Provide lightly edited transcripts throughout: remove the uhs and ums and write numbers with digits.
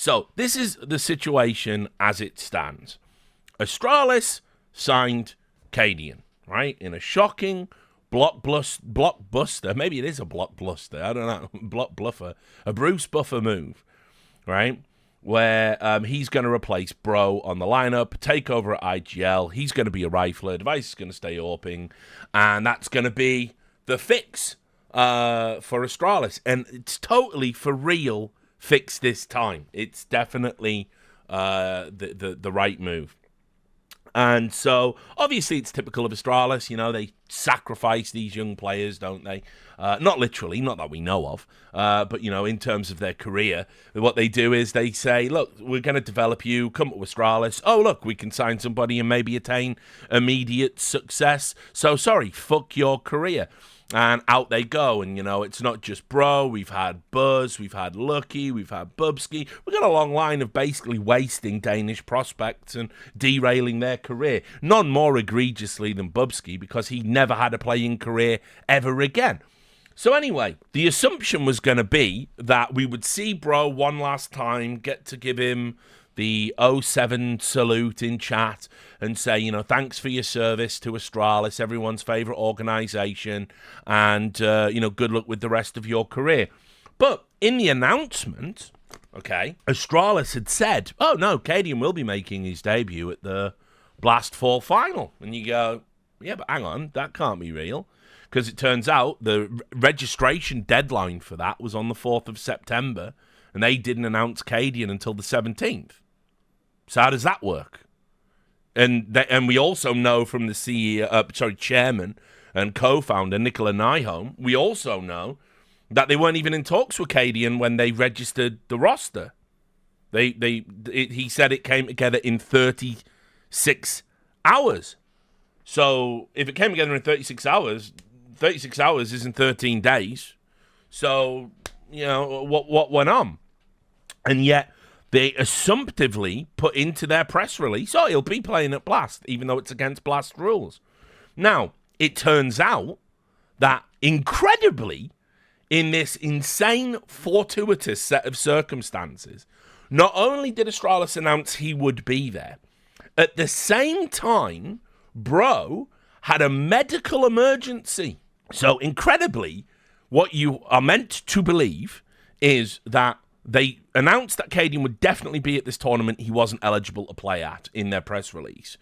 So this is the situation as it stands. Astralis signed Cadian, right? In a shocking blockbuster. Maybe it is a blockbuster. I don't know. A Bruce Buffer move, right? Where he's going to replace Bro on the lineup, take over at IGL. He's going to be a rifler. Device is going to stay AWPing. And that's going to be the fix for Astralis. And it's totally for real fix this time. It's definitely the right move. And so, obviously, it's typical of Astralis. You know, they sacrifice these young players, don't they? Not literally, not that we know of. But, you know, in terms of their career, what they do is they say, look, we're going to develop you, come up with Astralis. Oh, look, we can sign somebody and maybe attain immediate success. So, sorry, fuck your career. And out they go. And, you know, it's not just Bro. We've had Buzz. We've had Lucky. We've had Bubsky. We've got a long line of basically wasting Danish prospects and derailing their career. None more egregiously than Bubsky because he never had a playing career ever again. So anyway, the assumption was going to be that we would see Bro one last time, get to give him the 07 salute in chat and say, you know, thanks for your service to Astralis, everyone's favourite organisation, and, you know, good luck with the rest of your career. But in the announcement, okay, Astralis had said, oh, no, Cadian will be making his debut at the Blast Fall final. And you go, yeah, but hang on, that can't be real. Because it turns out the registration deadline for that was on the 4th of September, and they didn't announce Cadian until the 17th. So how does that work? And we also know from the chairman and co-founder Nicola Nyholm, we also know that they weren't even in talks with Cadian when they registered the roster. He said it came together in 36 hours. So if it came together in 36 hours isn't 13 days. So, you know, what went on? And yet they assumptively put into their press release, oh, he'll be playing at Blast, even though it's against Blast rules. Now, it turns out that incredibly, in this insane, fortuitous set of circumstances, not only did Astralis announce he would be there, at the same time, Bro had a medical emergency. So incredibly, what you are meant to believe is that they announced that Cadian would definitely be at this tournament he wasn't eligible to play at in their press release.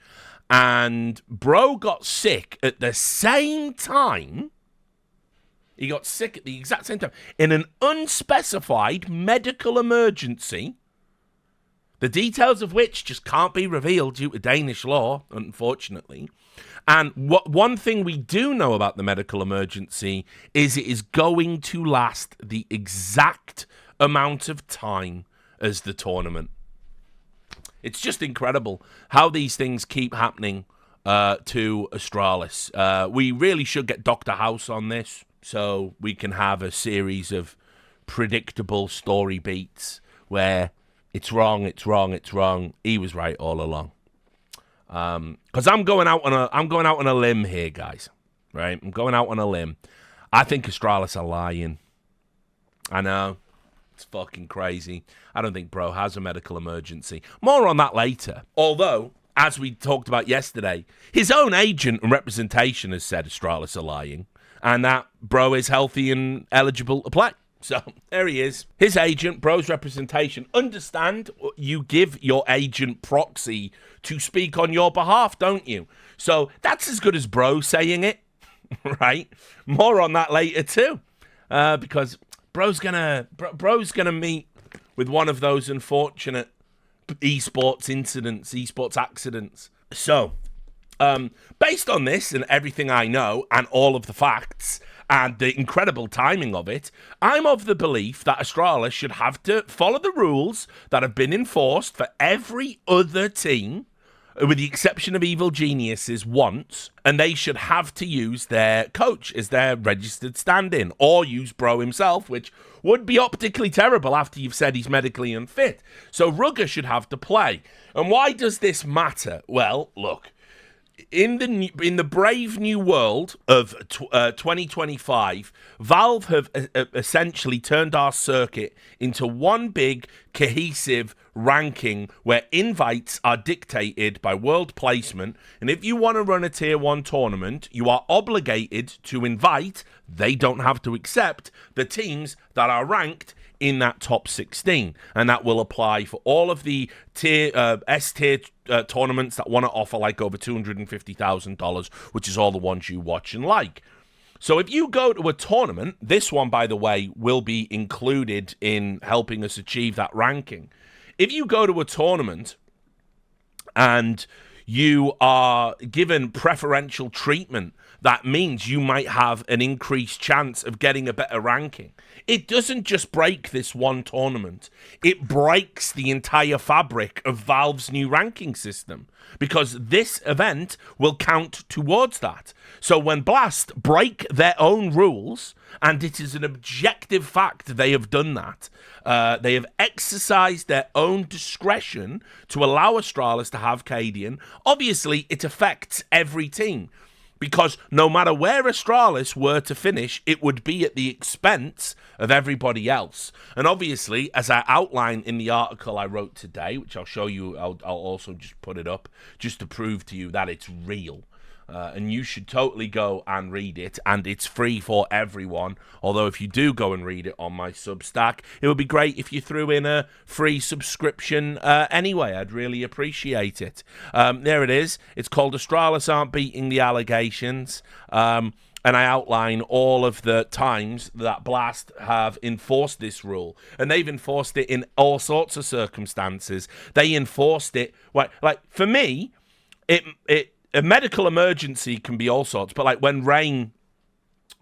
And Bro got sick at the same time. He got sick at the exact same time in an unspecified medical emergency, the details of which just can't be revealed due to Danish law, unfortunately. And one thing we do know about the medical emergency is it is going to last the exact amount of time as the tournament. It's just incredible how these things keep happening to Astralis. We really should get Dr. House on this so we can have a series of predictable story beats where it's wrong, it's wrong, it's wrong. He was right all along. Because I'm going out on a limb here, guys. Right? I'm going out on a limb. I think Astralis are lying. I know. It's fucking crazy. I don't think Bro has a medical emergency. More on that later. Although, as we talked about yesterday, his own agent and representation has said Astralis are lying, and that Bro is healthy and eligible to play. So, there he is. His agent, Bro's representation. Understand, you give your agent proxy to speak on your behalf, don't you? So, that's as good as Bro saying it, right? More on that later, too. Because Bro's gonna meet with one of those unfortunate esports incidents, esports accidents. So, based on this and everything I know and all of the facts and the incredible timing of it, I'm of the belief that Astralis should have to follow the rules that have been enforced for every other team, with the exception of Evil Geniuses once, and they should have to use their coach as their registered stand-in, or use Bro himself, which would be optically terrible after you've said he's medically unfit. So Rugger should have to play. And why does this matter? Well, look, in the brave new world of 2025, Valve have essentially turned our circuit into one big cohesive ranking where invites are dictated by world placement, and if you want to run a tier 1 tournament, you are obligated to invite, they don't have to accept, the teams that are ranked in that top 16, and that will apply for all of the S-tier tournaments that want to offer like over $250,000, which is all the ones you watch and like. So if you go to a tournament, this one, by the way, will be included in helping us achieve that ranking. If you go to a tournament and you are given preferential treatment, that means you might have an increased chance of getting a better ranking. It doesn't just break this one tournament. It breaks the entire fabric of Valve's new ranking system, because this event will count towards that. So when Blast break their own rules, and it is an objective fact they have done that, they have exercised their own discretion to allow Astralis to have Cadian. Obviously, it affects every team, because no matter where Astralis were to finish, it would be at the expense of everybody else. And obviously, as I outline in the article I wrote today, which I'll show you, I'll also just put it up, just to prove to you that it's real. And you should totally go and read it, and it's free for everyone. Although if you do go and read it on my Substack, it would be great if you threw in a free subscription anyway. I'd really appreciate it. There it is. It's called Astralis Aren't Beating the Allegations. And I outline all of the times that Blast have enforced this rule. And they've enforced it in all sorts of circumstances. They enforced it, like for me, a medical emergency can be all sorts, but like when Rain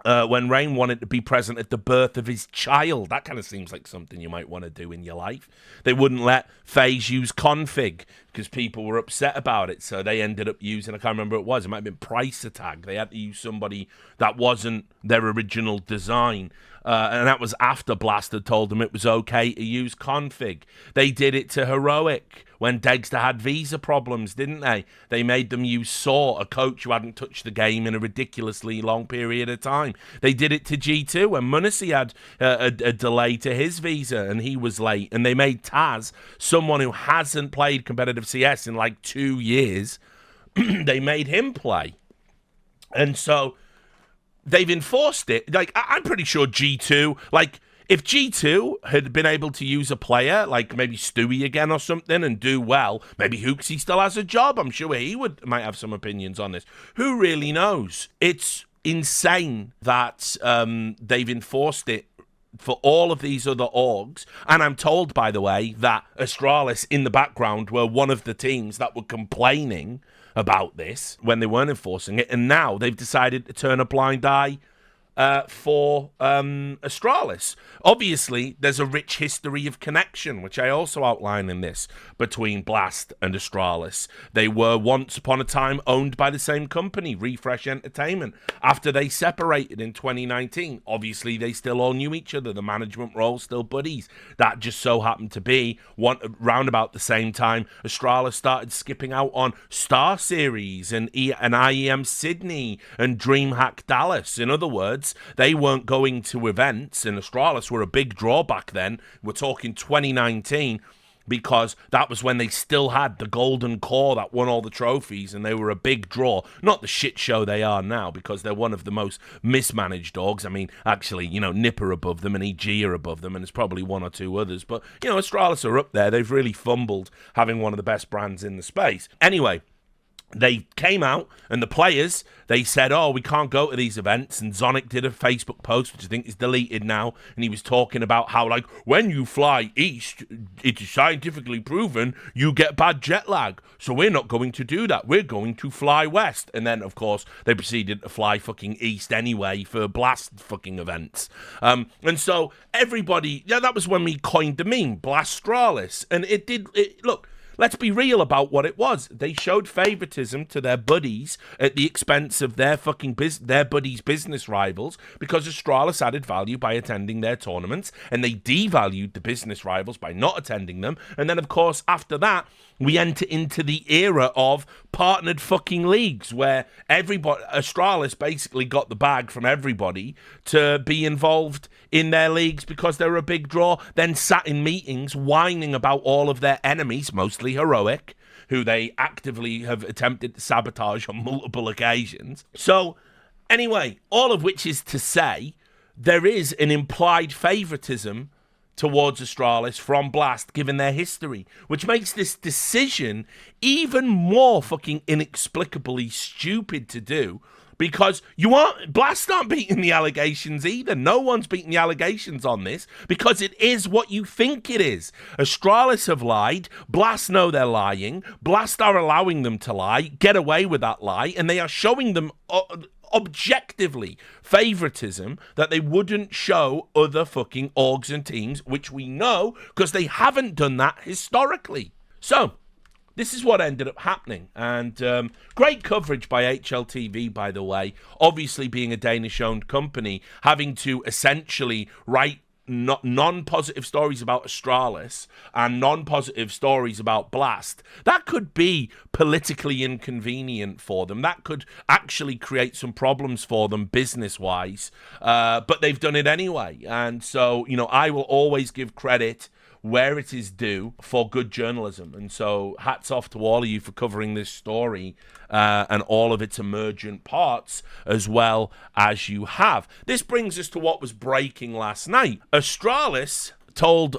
wanted to be present at the birth of his child, that kind of seems like something you might want to do in your life. They wouldn't let FaZe use config because people were upset about it, so they ended up using, I can't remember what it was, it might have been Price Tag. They had to use somebody that wasn't their original design. And that was after Blast had told them it was okay to use config. They did it to Heroic when Dexter had visa problems, didn't they? They made them use Saw, a coach who hadn't touched the game in a ridiculously long period of time. They did it to G2 when Munacy had a delay to his visa and he was late. And they made Taz, someone who hasn't played competitive CS in like 2 years, they made him play. And so they've enforced it. Like, I'm pretty sure G2, like, if G2 had been able to use a player, like maybe Stewie again or something, and do well, maybe Hooksy still has a job. I'm sure he might have some opinions on this. Who really knows? It's insane that they've enforced it for all of these other orgs. And I'm told, by the way, that Astralis in the background were one of the teams that were complaining about this when they weren't enforcing it, and now they've decided to turn a blind eye for Astralis. Obviously, there's a rich history of connection, which I also outline in this, between Blast and Astralis. They were once upon a time owned by the same company, Refresh Entertainment. After they separated in 2019, obviously they still all knew each other. The management role still buddies. That just so happened to be round about the same time Astralis started skipping out on Star Series and IEM Sydney and DreamHack Dallas. In other words, they weren't going to events, and Astralis were a big draw back then. We're talking 2019, because that was when they still had the golden core that won all the trophies, and they were a big draw. Not the shit show they are now, because they're one of the most mismanaged dogs. I mean, actually, Nipper above them and EG are above them, and there's probably one or two others. But, Astralis are up there. They've really fumbled having one of the best brands in the space. Anyway, they came out, and the players, they said, oh, we can't go to these events. And Zonic did a Facebook post, which I think is deleted now, and he was talking about how, like, when you fly east, it is scientifically proven you get bad jet lag. So we're not going to do that. We're going to fly west. And then, of course, they proceeded to fly fucking east anyway for Blast fucking events. And so everybody, that was when we coined the meme, Blastralis. And look, let's be real about what it was. They showed favoritism to their buddies at the expense of their their buddies' business rivals because Astralis added value by attending their tournaments, and they devalued the business rivals by not attending them. And then, of course, after that, we enter into the era of partnered fucking leagues where Astralis basically got the bag from everybody to be involved in their leagues because they were a big draw, then sat in meetings whining about all of their enemies, mostly heroic, who they actively have attempted to sabotage on multiple occasions. So, anyway, all of which is to say, there is an implied favoritism towards Astralis from Blast, given their history, which makes this decision even more fucking inexplicably stupid to do, because Blast aren't beating the allegations either. No one's beating the allegations on this, because it is what you think it is. Astralis have lied. Blast know they're lying. Blast are allowing them to lie, get away with that lie, and they are showing them objectively favoritism that they wouldn't show other fucking orgs and teams, which we know because they haven't done that historically. So this is what ended up happening, and great coverage by HLTV, by the way, obviously being a Danish-owned company, having to essentially write non-positive stories about Astralis and non-positive stories about Blast. That could be politically inconvenient for them. That could actually create some problems for them business-wise, but they've done it anyway. And so, I will always give credit where it is due for good journalism. And so hats off to all of you for covering this story and all of its emergent parts as well as you have. This brings us to what was breaking last night. Astralis told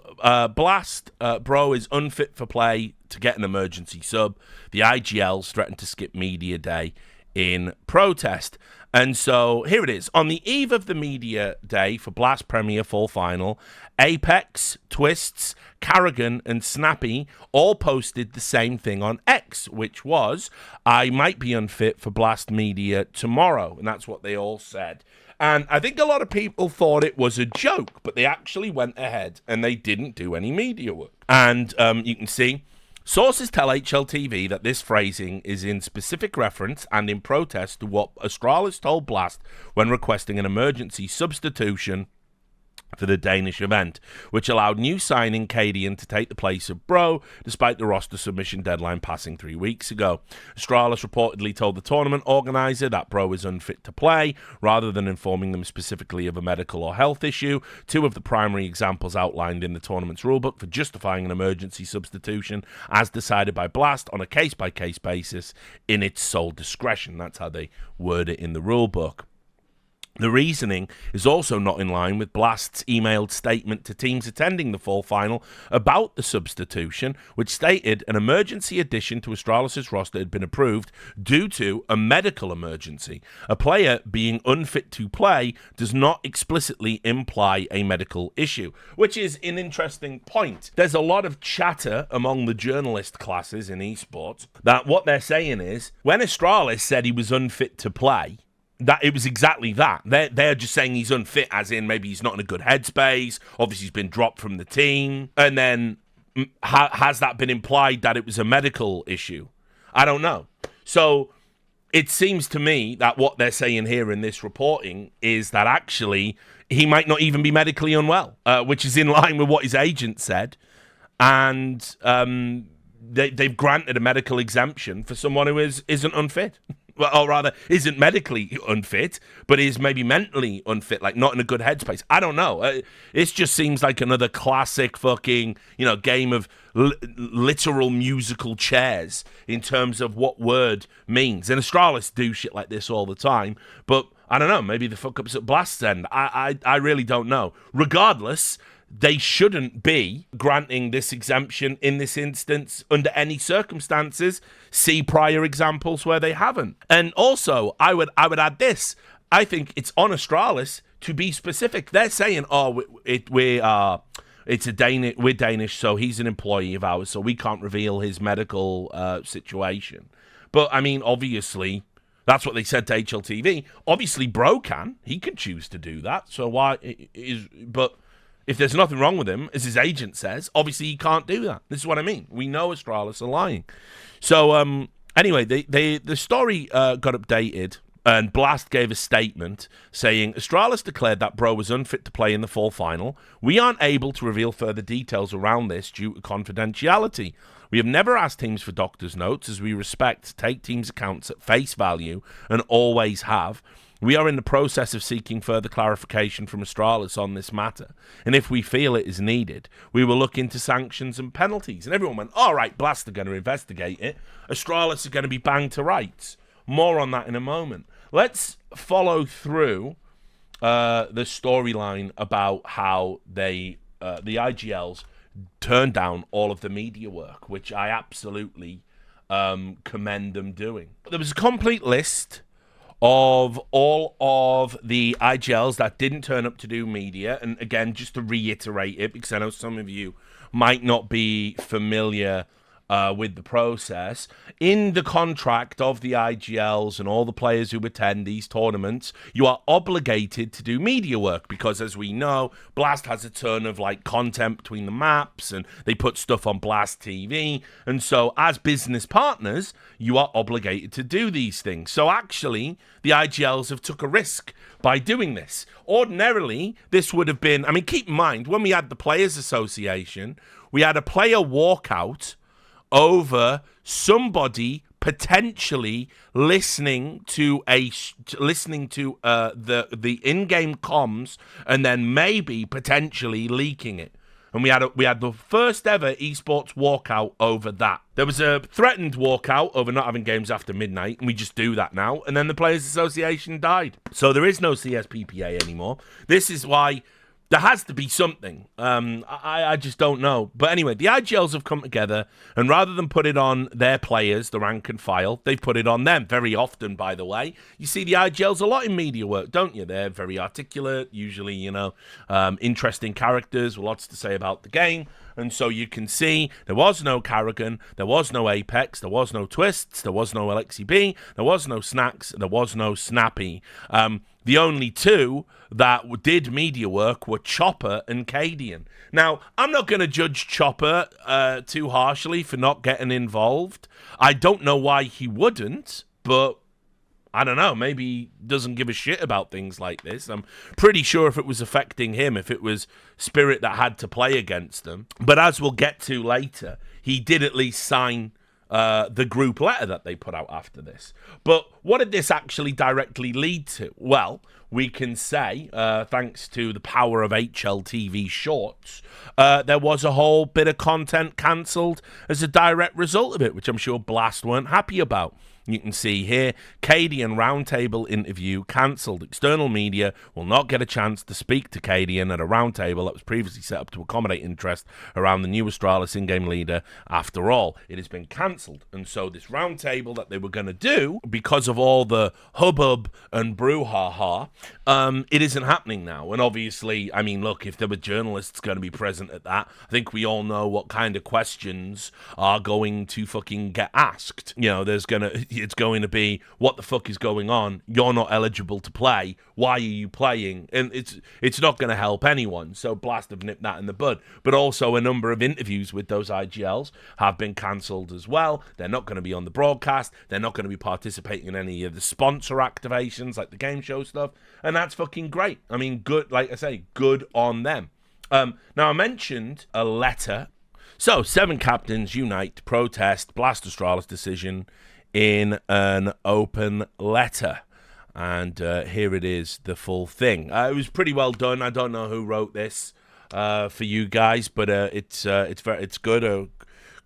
Blast Bro is unfit for play to get an emergency sub. The IGLs threatened to skip media day in protest. And so here it is. On the eve of the media day for Blast Premier Full Final, Apex, Twists, Carrigan, and Snappy all posted the same thing on X, which was, I might be unfit for Blast Media tomorrow. And that's what they all said. And I think a lot of people thought it was a joke, but they actually went ahead and they didn't do any media work. And you can see, sources tell HLTV that this phrasing is in specific reference and in protest to what Astralis told Blast when requesting an emergency substitution for the Danish event, which allowed new signing Cadian to take the place of Bro, despite the roster submission deadline passing 3 weeks ago. Astralis reportedly told the tournament organizer that Bro is unfit to play, rather than informing them specifically of a medical or health issue, two of the primary examples outlined in the tournament's rulebook for justifying an emergency substitution, as decided by Blast on a case-by-case basis in its sole discretion. That's how they word it in the rulebook. The reasoning is also not in line with Blast's emailed statement to teams attending the full final about the substitution, which stated an emergency addition to Astralis' roster had been approved due to a medical emergency. A player being unfit to play does not explicitly imply a medical issue, which is an interesting point. There's a lot of chatter among the journalist classes in esports that what they're saying is, when Astralis said he was unfit to play, that it was exactly that. They're just saying he's unfit, as in maybe he's not in a good headspace. Obviously, he's been dropped from the team. And then has that been implied that it was a medical issue? I don't know. So it seems to me that what they're saying here in this reporting is that actually he might not even be medically unwell, which is in line with what his agent said. And they've granted a medical exemption for someone who isn't unfit. Well, or rather, isn't medically unfit, but is maybe mentally unfit, like not in a good headspace. I don't know. It just seems like another classic fucking, game of literal musical chairs in terms of what word means. And Astralis do shit like this all the time, but I don't know. Maybe the fuck-ups at Blast's end. I really don't know. Regardless, they shouldn't be granting this exemption in this instance under any circumstances. See prior examples where they haven't. And also, I would add this. I think it's on Astralis to be specific. They're saying, we're Danish, so he's an employee of ours, so we can't reveal his medical situation. But, I mean, obviously, that's what they said to HLTV. Obviously, Bro can. He can choose to do that. So why is... But if there's nothing wrong with him, as his agent says, obviously he can't do that. This is what I mean. We know Astralis are lying. So anyway, the story got updated, and Blast gave a statement saying, Astralis declared that Bro was unfit to play in the fall final. We aren't able to reveal further details around this due to confidentiality. We have never asked teams for doctor's notes, as we take teams' accounts at face value and always have. We are in the process of seeking further clarification from Astralis on this matter, and if we feel it is needed, we will look into sanctions and penalties. And everyone went, all right, Blast are going to investigate it. Astralis are going to be banged to rights. More on that in a moment. Let's follow through the storyline about how the IGLs turned down all of the media work, which I absolutely commend them doing. There was a complete list of all of the IGLs that didn't turn up to do media. And again, just to reiterate it, because I know some of you might not be familiar with the process. In the contract of the IGLs and all the players who attend these tournaments, you are obligated to do media work because, as we know, Blast has a ton of like content between the maps and they put stuff on Blast TV. And so as business partners, you are obligated to do these things. So actually, the IGLs have took a risk by doing this. Ordinarily, this would have been, I mean, keep in mind, when we had the Players Association, we had a player walkout over somebody potentially listening to the in-game comms and then maybe potentially leaking it. And we had the first ever esports walkout over that. There was a threatened walkout over not having games after midnight, and we just do that now. And then the Players Association died. So there is no CSPPA anymore. This is why there has to be something. I just don't know. But anyway, the IGLs have come together, and rather than put it on their players, the rank and file, they've put it on them. Very often, by the way. You see the IGLs a lot in media work, don't you? They're very articulate, usually, interesting characters with lots to say about the game. And so you can see there was no Karrigan, there was no Apex, there was no Twists, there was no LXEB, there was no Snacks, there was no Snappy. The only two that did media work were Chopper and Cadian. Now, I'm not going to judge Chopper too harshly for not getting involved. I don't know why he wouldn't, but I don't know. Maybe he doesn't give a shit about things like this. I'm pretty sure if it was affecting him, if it was Spirit that had to play against them. But as we'll get to later, he did at least sign the group letter that they put out after this. But what did this actually directly lead to? Well, we can say, thanks to the power of HLTV Shorts, there was a whole bit of content cancelled as a direct result of it, which I'm sure Blast weren't happy about. You can see here, Cadian roundtable interview cancelled. External media will not get a chance to speak to Cadian at a roundtable that was previously set up to accommodate interest around the new Astralis in-game leader. After all, it has been cancelled. And so this roundtable that they were going to do, because of all the hubbub and brouhaha, it isn't happening now. And obviously, I mean, look, if there were journalists going to be present at that, I think we all know what kind of questions are going to fucking get asked. You know, it's going to be, what the fuck is going on? You're not eligible to play. Why are you playing? And it's not going to help anyone. So Blast have nipped that in the bud. But also a number of interviews with those IGLs have been cancelled as well. They're not going to be on the broadcast. They're not going to be participating in any of the sponsor activations like the game show stuff. And that's fucking great. I mean, good, like I say, good on them. Now, I mentioned a letter. So, 7 captains unite to protest Blast Astralis decision in an open letter. And here it is, the full thing. It was pretty well done. I don't know who wrote this for you guys, but it's good. I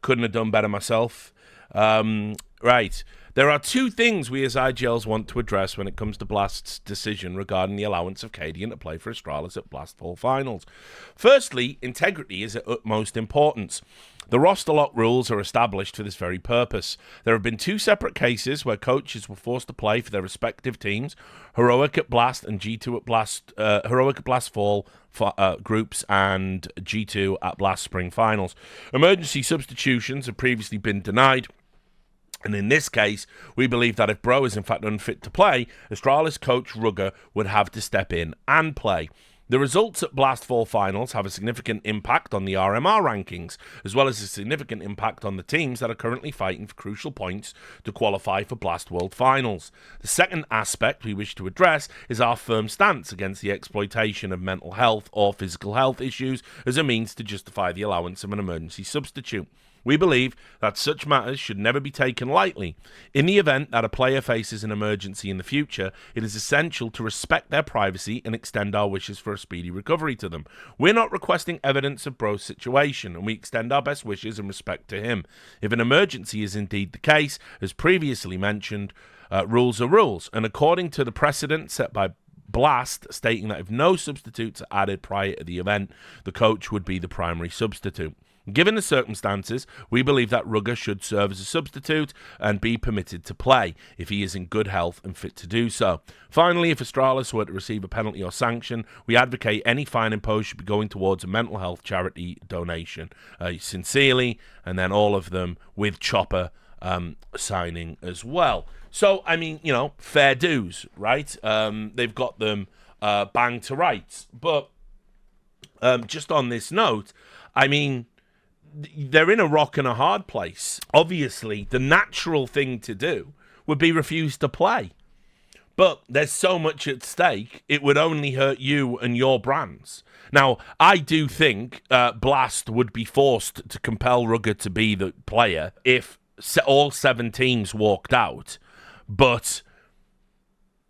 couldn't have done better myself. Right. There are 2 things we as IGLs want to address when it comes to Blast's decision regarding the allowance of Cadian to play for Astralis at Blast Fall Finals. Firstly, integrity is of utmost importance. The roster lock rules are established for this very purpose. There have been 2 separate cases where coaches were forced to play for their respective teams, Heroic at Blast and G2 at Blast, Heroic at Blast Fall groups and G2 at Blast Spring Finals. Emergency substitutions have previously been denied. And in this case, we believe that if Bro is in fact unfit to play, Astralis coach Rugger would have to step in and play. The results at Blast Fall Finals have a significant impact on the RMR rankings, as well as a significant impact on the teams that are currently fighting for crucial points to qualify for Blast World Finals. The second aspect we wish to address is our firm stance against the exploitation of mental health or physical health issues as a means to justify the allowance of an emergency substitute. We believe that such matters should never be taken lightly. In the event that a player faces an emergency in the future, it is essential to respect their privacy and extend our wishes for a speedy recovery to them. We're not requesting evidence of Bro's situation, and we extend our best wishes and respect to him. If an emergency is indeed the case, as previously mentioned, rules are rules, and according to the precedent set by Blast, stating that if no substitutes are added prior to the event, the coach would be the primary substitute. Given the circumstances, we believe that Rugger should serve as a substitute and be permitted to play if he is in good health and fit to do so. Finally, if Astralis were to receive a penalty or sanction, we advocate any fine imposed should be going towards a mental health charity donation. Sincerely, and then all of them with Chopper signing as well. So, I mean, fair dues, right? They've got them banged to rights. But just on this note, I mean, they're in a rock and a hard place. Obviously, the natural thing to do would be refuse to play. But there's so much at stake, it would only hurt you and your brands. Now, I do think Blast would be forced to compel Rugger to be the player if all 7 teams walked out. But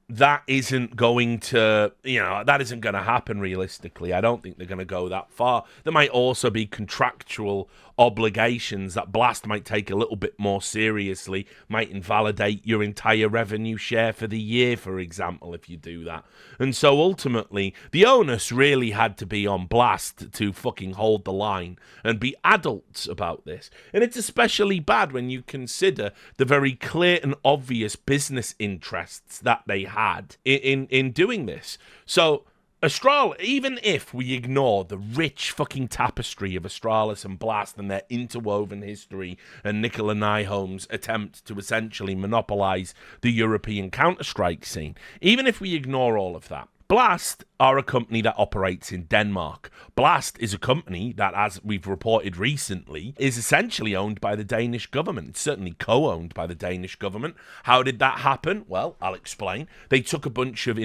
that isn't going to, that isn't going to happen realistically. I don't think they're going to go that far. There might also be contractual obligations that Blast might take a little bit more seriously, might invalidate your entire revenue share for the year, for example, if you do that. And so ultimately, the onus really had to be on Blast to fucking hold the line and be adults about this. And it's especially bad when you consider the very clear and obvious business interests that they had in doing this. So Astralis, even if we ignore the rich fucking tapestry of Astralis and Blast and their interwoven history and Nicola Nyholm's attempt to essentially monopolize the European Counterstrike scene, even if we ignore all of that, Blast are a company that operates in Denmark. Blast is a company that, as we've reported recently, is essentially owned by the Danish government. It's certainly co-owned by the Danish government. How did that happen? Well, I'll explain. They took a bunch of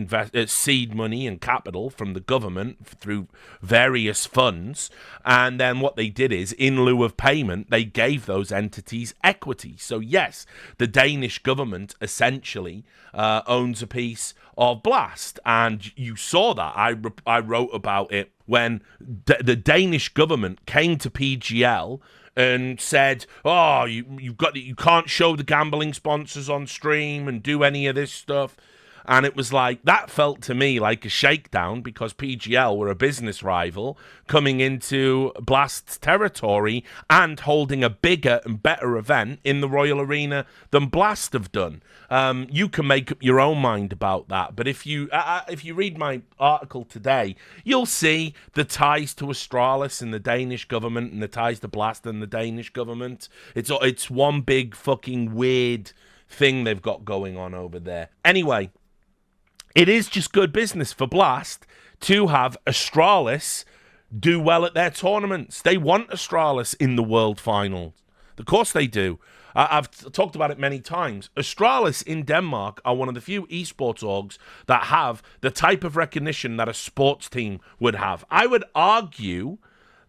seed money and capital from the government through various funds, and then what they did is, in lieu of payment, they gave those entities equity. So yes, the Danish government essentially owns a piece of Blast, and you saw that. I wrote about it when the Danish government came to PGL and said, "Oh, you can't show the gambling sponsors on stream and do any of this stuff." And it was like, that felt to me like a shakedown because PGL were a business rival coming into Blast's territory and holding a bigger and better event in the Royal Arena than Blast have done. You can make up your own mind about that. But if you read my article today, you'll see the ties to Astralis and the Danish government and the ties to Blast and the Danish government. It's one big fucking weird thing they've got going on over there. Anyway, it is just good business for Blast to have Astralis do well at their tournaments. They want Astralis in the World Finals. Of course they do. I've talked about it many times. Astralis in Denmark are one of the few esports orgs that have the type of recognition that a sports team would have. I would argue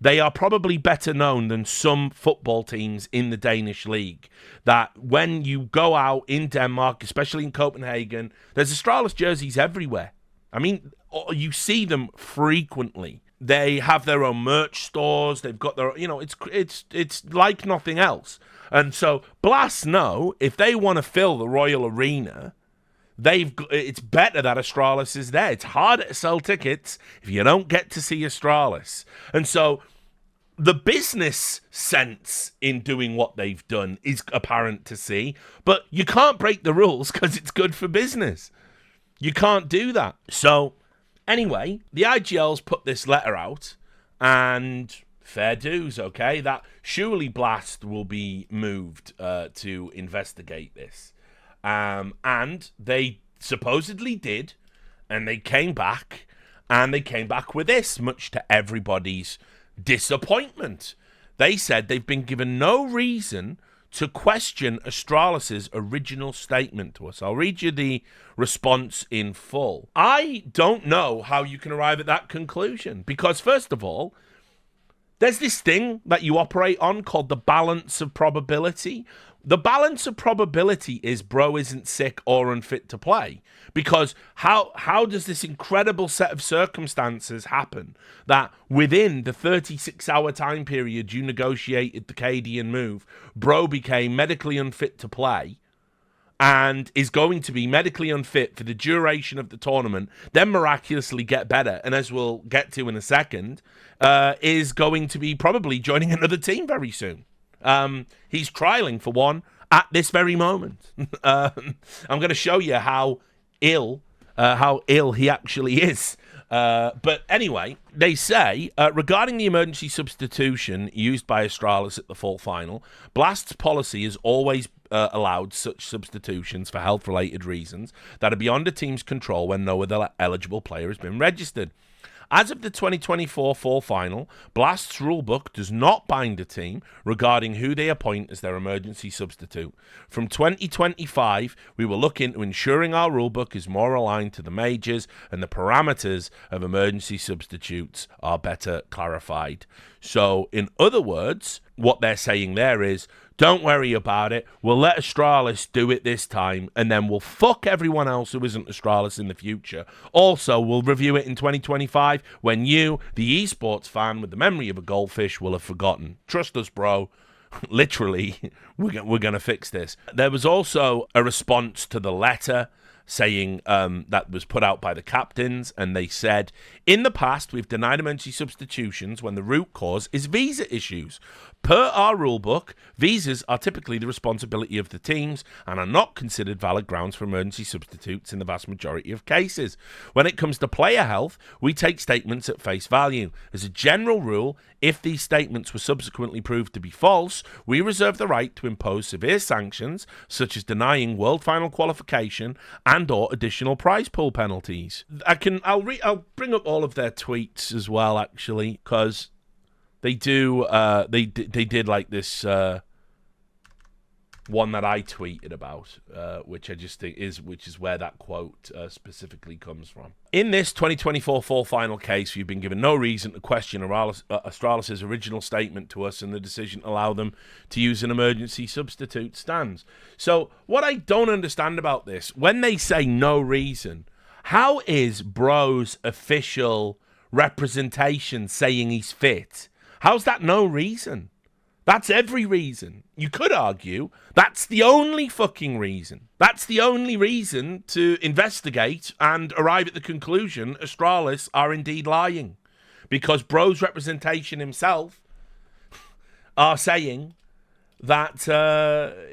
they are probably better known than some football teams in the Danish league. That when you go out in Denmark, especially in Copenhagen, there's Astralis jerseys everywhere. I mean, you see them frequently. They have their own merch stores. They've got their, it's like nothing else. And so Blast know if they want to fill the Royal Arena, it's better that Astralis is there. It's harder to sell tickets if you don't get to see Astralis. And so the business sense in doing what they've done is apparent to see, but you can't break the rules because it's good for business. You can't do that. So anyway, the IGLs put this letter out, and fair dues, okay? That surely Blast will be moved to investigate this. And they supposedly did, and they came back, And they came back with this, much to everybody's disappointment. They said they've been given no reason to question Astralis' original statement to us. I'll read you the response in full. I don't know how you can arrive at that conclusion, because first of all, there's this thing that you operate on called the balance of probability. The balance of probability is bro isn't sick or unfit to play. Because how does this incredible set of circumstances happen that within the 36-hour time period you negotiated the Cadian move, bro became medically unfit to play and is going to be medically unfit for the duration of the tournament, then miraculously get better, and as we'll get to in a second, is going to be probably joining another team very soon. He's trialing for one at this very moment. I'm going to show you how ill he actually is. But anyway, they say, regarding the emergency substitution used by Astralis at the fall final, Blast's policy has always allowed such substitutions for health-related reasons that are beyond a team's control when no other eligible player has been registered. As of the 2024 fall final, Blast's rulebook does not bind a team regarding who they appoint as their emergency substitute. From 2025, we will look into ensuring our rulebook is more aligned to the majors and the parameters of emergency substitutes are better clarified. So, in other words, what they're saying there is, don't worry about it. We'll let Astralis do it this time, and then we'll fuck everyone else who isn't Astralis in the future. Also, we'll review it in 2025 when you, the esports fan with the memory of a goldfish, will have forgotten. Trust us, bro. Literally, we're going to fix this. There was also a response to the letter saying that was put out by the captains, and they said, in the past, we've denied emergency substitutions when the root cause is visa issues. Per our rulebook, visas are typically the responsibility of the teams and are not considered valid grounds for emergency substitutes in the vast majority of cases. When it comes to player health, we take statements at face value. As a general rule, if these statements were subsequently proved to be false, we reserve the right to impose severe sanctions, such as denying World Final qualification and/or additional prize pool penalties. I'll bring up all of their tweets as well, actually, because they do. They did like this one that I tweeted about, which I just think is where that quote specifically comes from. In this 2024 fall final case, you've been given no reason to question Astralis' original statement to us, and the decision to allow them to use an emergency substitute stands. So what I don't understand about this, when they say no reason, how is Bro's official representation saying he's fit? How's that no reason? That's every reason. You could argue that's the only fucking reason. That's the only reason to investigate and arrive at the conclusion Astralis are indeed lying. Because Bro's representation himself are saying that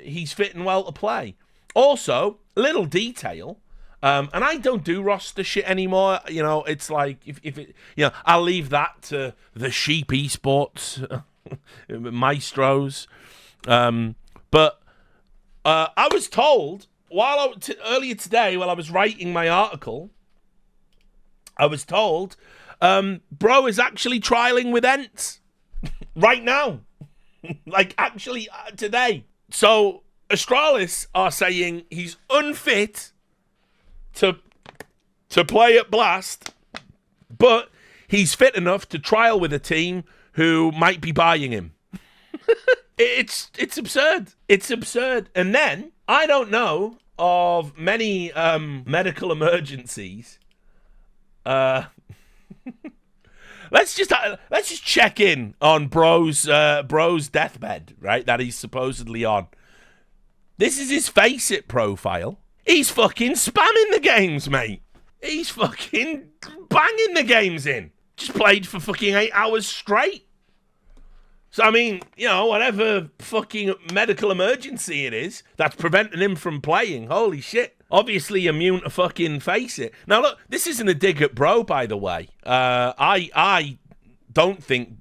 he's fit and well to play. Also, little detail, and I don't do roster shit anymore. You know, it's like, if it, you know, I'll leave that to the sheep esports maestros. But I was told earlier today while I was writing my article, I was told Bro is actually trialing with Ents right now. Like, actually today. So Astralis are saying he's unfit to play at Blast, but he's fit enough to trial with a team who might be buying him. It's absurd. It's absurd. And then I don't know of many medical emergencies. Let's just check in on Bro's deathbed, right? That he's supposedly on. This is his Faceit profile. He's fucking spamming the games, mate. He's fucking banging the games in. Just played for fucking 8 hours straight. So, I mean, you know, whatever fucking medical emergency it is that's preventing him from playing, holy shit. Obviously immune to fucking Faceit. Now, look, this isn't a dig at Bro, by the way. I don't think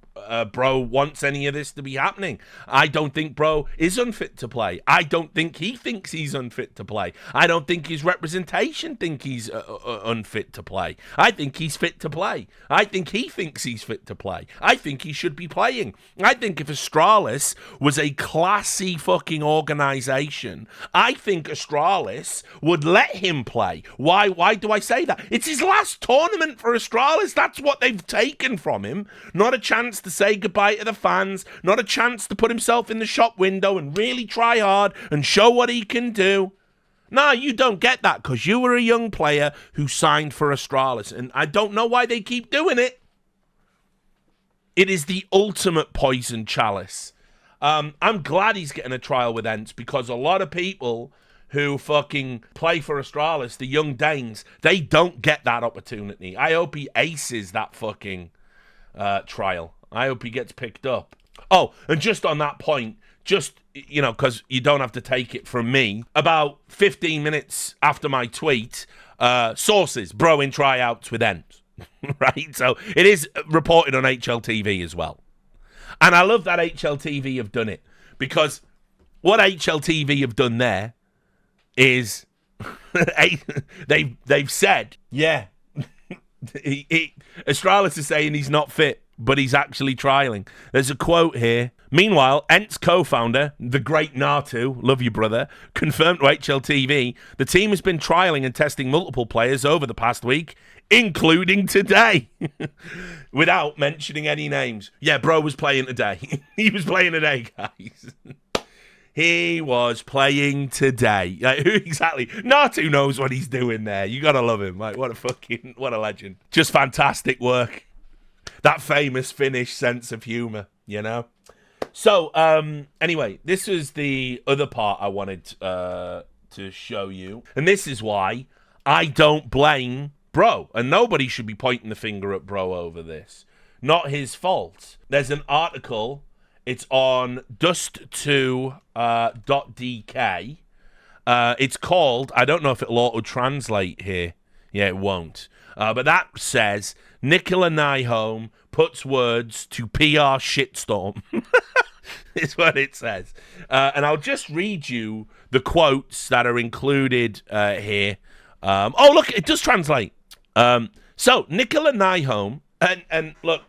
Bro wants any of this to be happening. I don't think Bro is unfit to play. I don't think he thinks he's unfit to play. I don't think his representation think he's unfit to play. I think he's fit to play. I think he thinks he's fit to play. I think he should be playing. I think if Astralis was a classy fucking organization, I think Astralis would let him play. Why do I say that? It's his last tournament for Astralis. That's what they've taken from him. Not a chance to say goodbye to the fans. Not a chance to put himself in the shop window and really try hard and show what he can do. No, you don't get that because you were a young player who signed for Astralis. And I don't know why they keep doing it. It is the ultimate poison chalice. I'm glad he's getting a trial with Ents because a lot of people who fucking play for Astralis, the young Danes, they don't get that opportunity. I hope he aces that fucking trial. I hope he gets picked up. Oh, and just on that point, just, you know, because you don't have to take it from me, about 15 minutes after my tweet, sources, Bro in tryouts with Ents. Right? So it is reported on HLTV as well. And I love that HLTV have done it because what HLTV have done there is they've said, yeah, Astralis is saying he's not fit, but he's actually trialing. There's a quote here. Meanwhile, Ents co-founder, the great Natu, love you brother, confirmed to HLTV the team has been trialing and testing multiple players over the past week, including today, without mentioning any names. Yeah, Bro was playing today. He was playing today, guys. He was playing today. Like, who exactly? Natu knows what he's doing there. You gotta love him. Like, what a legend. Just fantastic work. That famous Finnish sense of humor, you know? So, anyway, this is the other part I wanted to show you. And this is why I don't blame Bro. And nobody should be pointing the finger at Bro over this. Not his fault. There's an article. It's on dust2.dk. It's called, I don't know if it'll auto-translate here. Yeah, it won't. But that says, Nicola Nyholm puts words to PR shitstorm. It's what it says. And I'll just read you the quotes that are included here. Oh, look, it does translate. So, Nicola Nyholm, and look,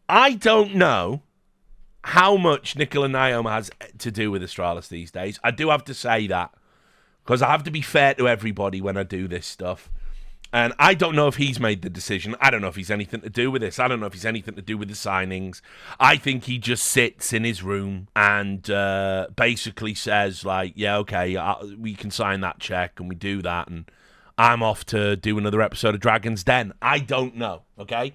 I don't know how much Nicola Nyholm has to do with Astralis these days. I do have to say that, because I have to be fair to everybody when I do this stuff. And I don't know if he's made the decision. I don't know if he's anything to do with this. I don't know if he's anything to do with the signings. I think he just sits in his room and basically says, like, yeah, okay, we can sign that check and we do that. And I'm off to do another episode of Dragon's Den. I don't know, okay?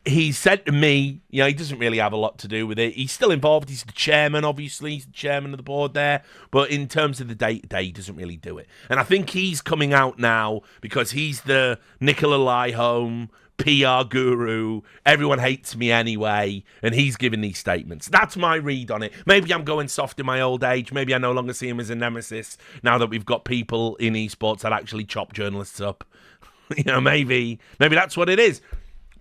He said to me, you know, he doesn't really have a lot to do with it. He's still involved. He's the chairman, obviously. He's the chairman of the board there. But in terms of the day-to-day, he doesn't really do it. And I think he's coming out now because he's the Nicola Nyholm PR guru. Everyone hates me anyway. And he's giving these statements. That's my read on it. Maybe I'm going soft in my old age. Maybe I no longer see him as a nemesis now that we've got people in esports that actually chop journalists up. You know, maybe that's what it is.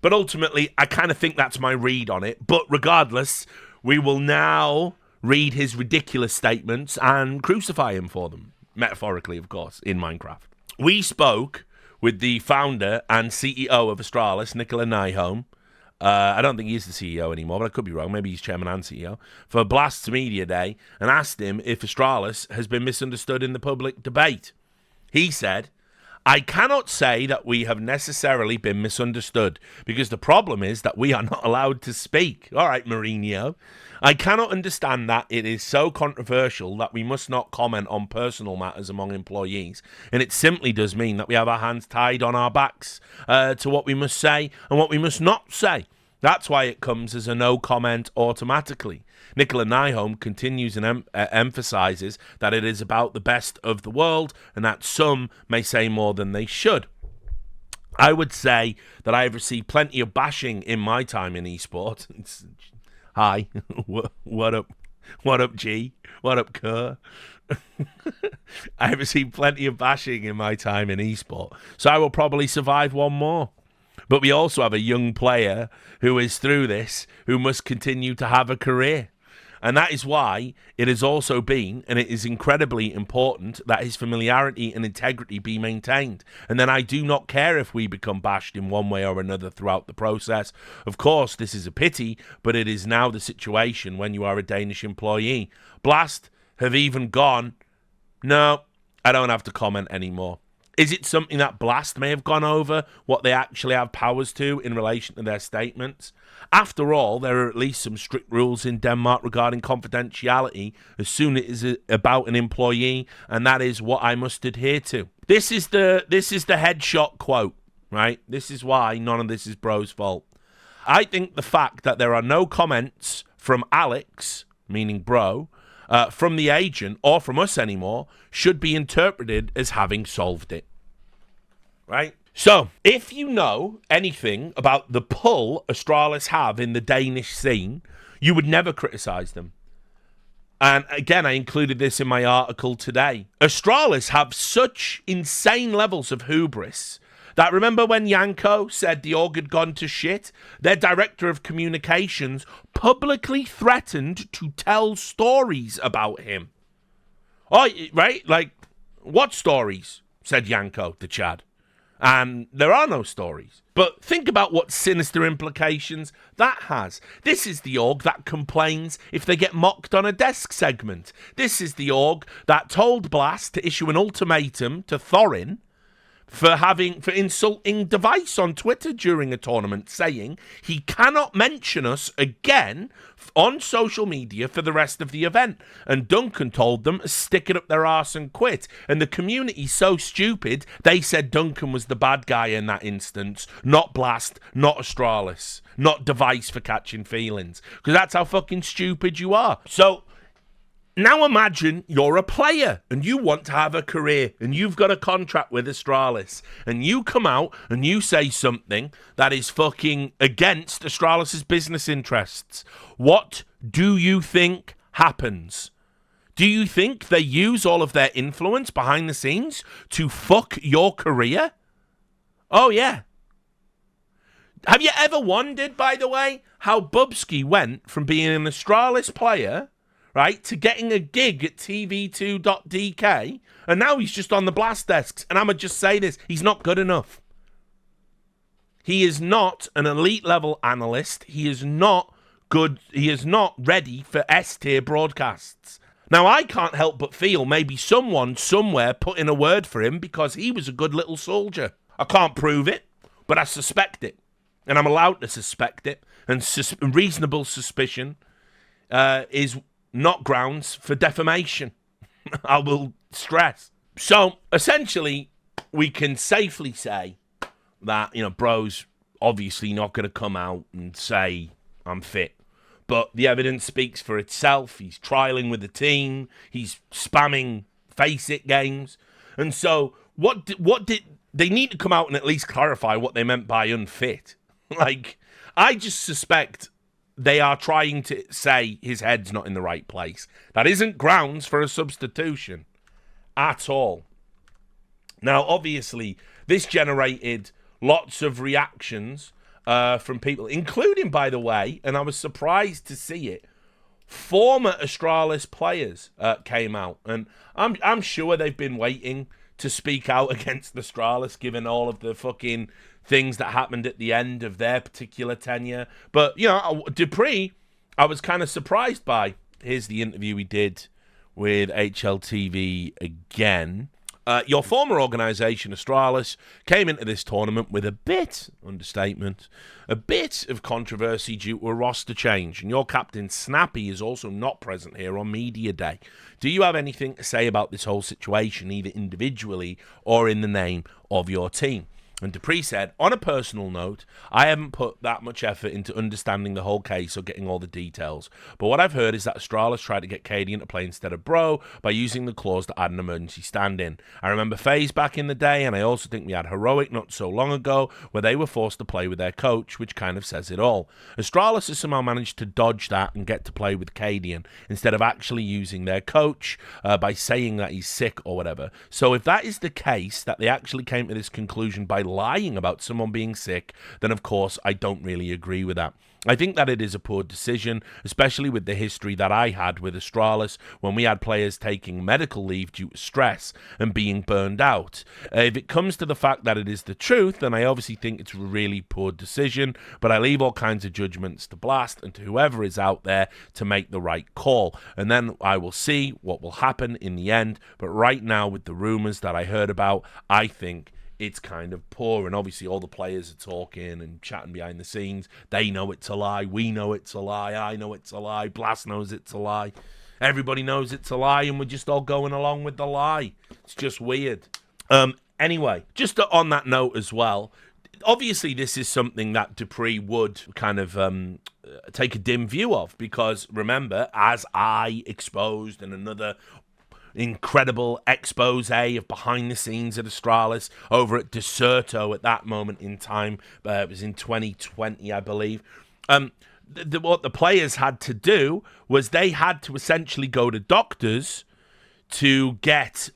But ultimately, I kind of think that's my read on it. But regardless, we will now read his ridiculous statements and crucify him for them. Metaphorically, of course, in Minecraft. We spoke with the founder and CEO of Astralis, Nicola Nyholm. I don't think he's the CEO anymore, but I could be wrong. Maybe he's chairman and CEO. For Blast's Media Day, and asked him if Astralis has been misunderstood in the public debate. He said, I cannot say that we have necessarily been misunderstood because the problem is that we are not allowed to speak. All right, Mourinho. I cannot understand that it is so controversial that we must not comment on personal matters among employees. And it simply does mean that we have our hands tied on our backs to what we must say and what we must not say. That's why it comes as a no comment automatically. Nicola Nyholm continues and emphasizes that it is about the best of the world and that some may say more than they should. I would say that I have received plenty of bashing in my time in esports. Hi, what up? What up, G? What up, Kerr? I have received plenty of bashing in my time in esports, so I will probably survive one more. But we also have a young player who is through this, who must continue to have a career. And that is why it has also been, and it is incredibly important, that his familiarity and integrity be maintained. And then I do not care if we become bashed in one way or another throughout the process. Of course, this is a pity, but it is now the situation when you are a Danish employee. Blast have even gone, no, I don't have to comment anymore. Is it something that Blast may have gone over, what they actually have powers to in relation to their statements? After all, there are at least some strict rules in Denmark regarding confidentiality as soon as it is about an employee, and that is what I must adhere to. This is the headshot quote, right? This is why none of this is Bro's fault. I think the fact that there are no comments from Alex, meaning Bro, from the agent or from us anymore, should be interpreted as having solved it. Right? So, if you know anything about the pull Astralis have in the Danish scene, you would never criticize them. And again, I included this in my article today. Astralis have such insane levels of hubris that, remember when Janko said the org had gone to shit? Their director of communications publicly threatened to tell stories about him. Oh, right? Like, what stories? Said Janko to Chad. And there are no stories. But think about what sinister implications that has. This is the org that complains if they get mocked on a desk segment. This is the org that told Blast to issue an ultimatum to Thorin for insulting Device on Twitter during a tournament, saying he cannot mention us again on social media for the rest of the event. And Duncan told them to stick it up their arse and quit. And the community's so stupid, they said Duncan was the bad guy in that instance, not Blast, not Astralis, not Device for catching feelings. Because that's how fucking stupid you are. So now imagine you're a player and you want to have a career and you've got a contract with Astralis and you come out and you say something that is fucking against Astralis' business interests. What do you think happens? Do you think they use all of their influence behind the scenes to fuck your career? Oh, yeah. Have you ever wondered, by the way, how Bubsky went from being an Astralis player, right, to getting a gig at TV2.dk, and now he's just on the Blast desks. And I'm going to just say this, he's not good enough. He is not an elite level analyst. He is not good. He is not ready for S-tier broadcasts. Now, I can't help but feel maybe someone somewhere put in a word for him because he was a good little soldier. I can't prove it, but I suspect it. And I'm allowed to suspect it. And reasonable suspicion is not grounds for defamation. I will stress. So, essentially, we can safely say that, Bro's obviously not going to come out and say, I'm fit. But the evidence speaks for itself. He's trialing with the team. He's spamming Face-It games. And so, what did they need to come out and at least clarify what they meant by unfit? Like, I just suspect they are trying to say his head's not in the right place. That isn't grounds for a substitution at all. Now, obviously, this generated lots of reactions from people, including, by the way, and I was surprised to see it, former Astralis players came out. And I'm sure they've been waiting to speak out against Astralis, given all of the fucking things that happened at the end of their particular tenure. But, Dupree, I was kind of surprised by. Here's the interview he did with HLTV again. Your former organisation, Astralis, came into this tournament with a bit, understatement, a bit of controversy due to a roster change. And your captain, Snappy, is also not present here on Media Day. Do you have anything to say about this whole situation, either individually or in the name of your team? And Dupree said, on a personal note, I haven't put that much effort into understanding the whole case or getting all the details. But what I've heard is that Astralis tried to get Cadian to play instead of Bro by using the clause to add an emergency stand-in. I remember FaZe back in the day, and I also think we had Heroic not so long ago, where they were forced to play with their coach, which kind of says it all. Astralis has somehow managed to dodge that and get to play with Cadian instead of actually using their coach by saying that he's sick or whatever. So if that is the case, that they actually came to this conclusion by lying about someone being sick, then of course I don't really agree with that. I think that it is a poor decision, especially with the history that I had with Astralis when we had players taking medical leave due to stress and being burned out. If it comes to the fact that it is the truth, then I obviously think it's a really poor decision, but I leave all kinds of judgments to Blast and to whoever is out there to make the right call. And then I will see what will happen in the end. But right now, with the rumors that I heard about, I think it's kind of poor, and obviously all the players are talking and chatting behind the scenes. They know it's a lie. We know it's a lie. I know it's a lie. Blast knows it's a lie. Everybody knows it's a lie, and we're just all going along with the lie. It's just weird. Anyway, just on that note as well, obviously this is something that Dupree would kind of take a dim view of, because remember, as I exposed in another incredible expose of behind the scenes at Astralis over at Deserto at that moment in time, it was in 2020, I believe. What the players had to do was they had to essentially go to doctors to get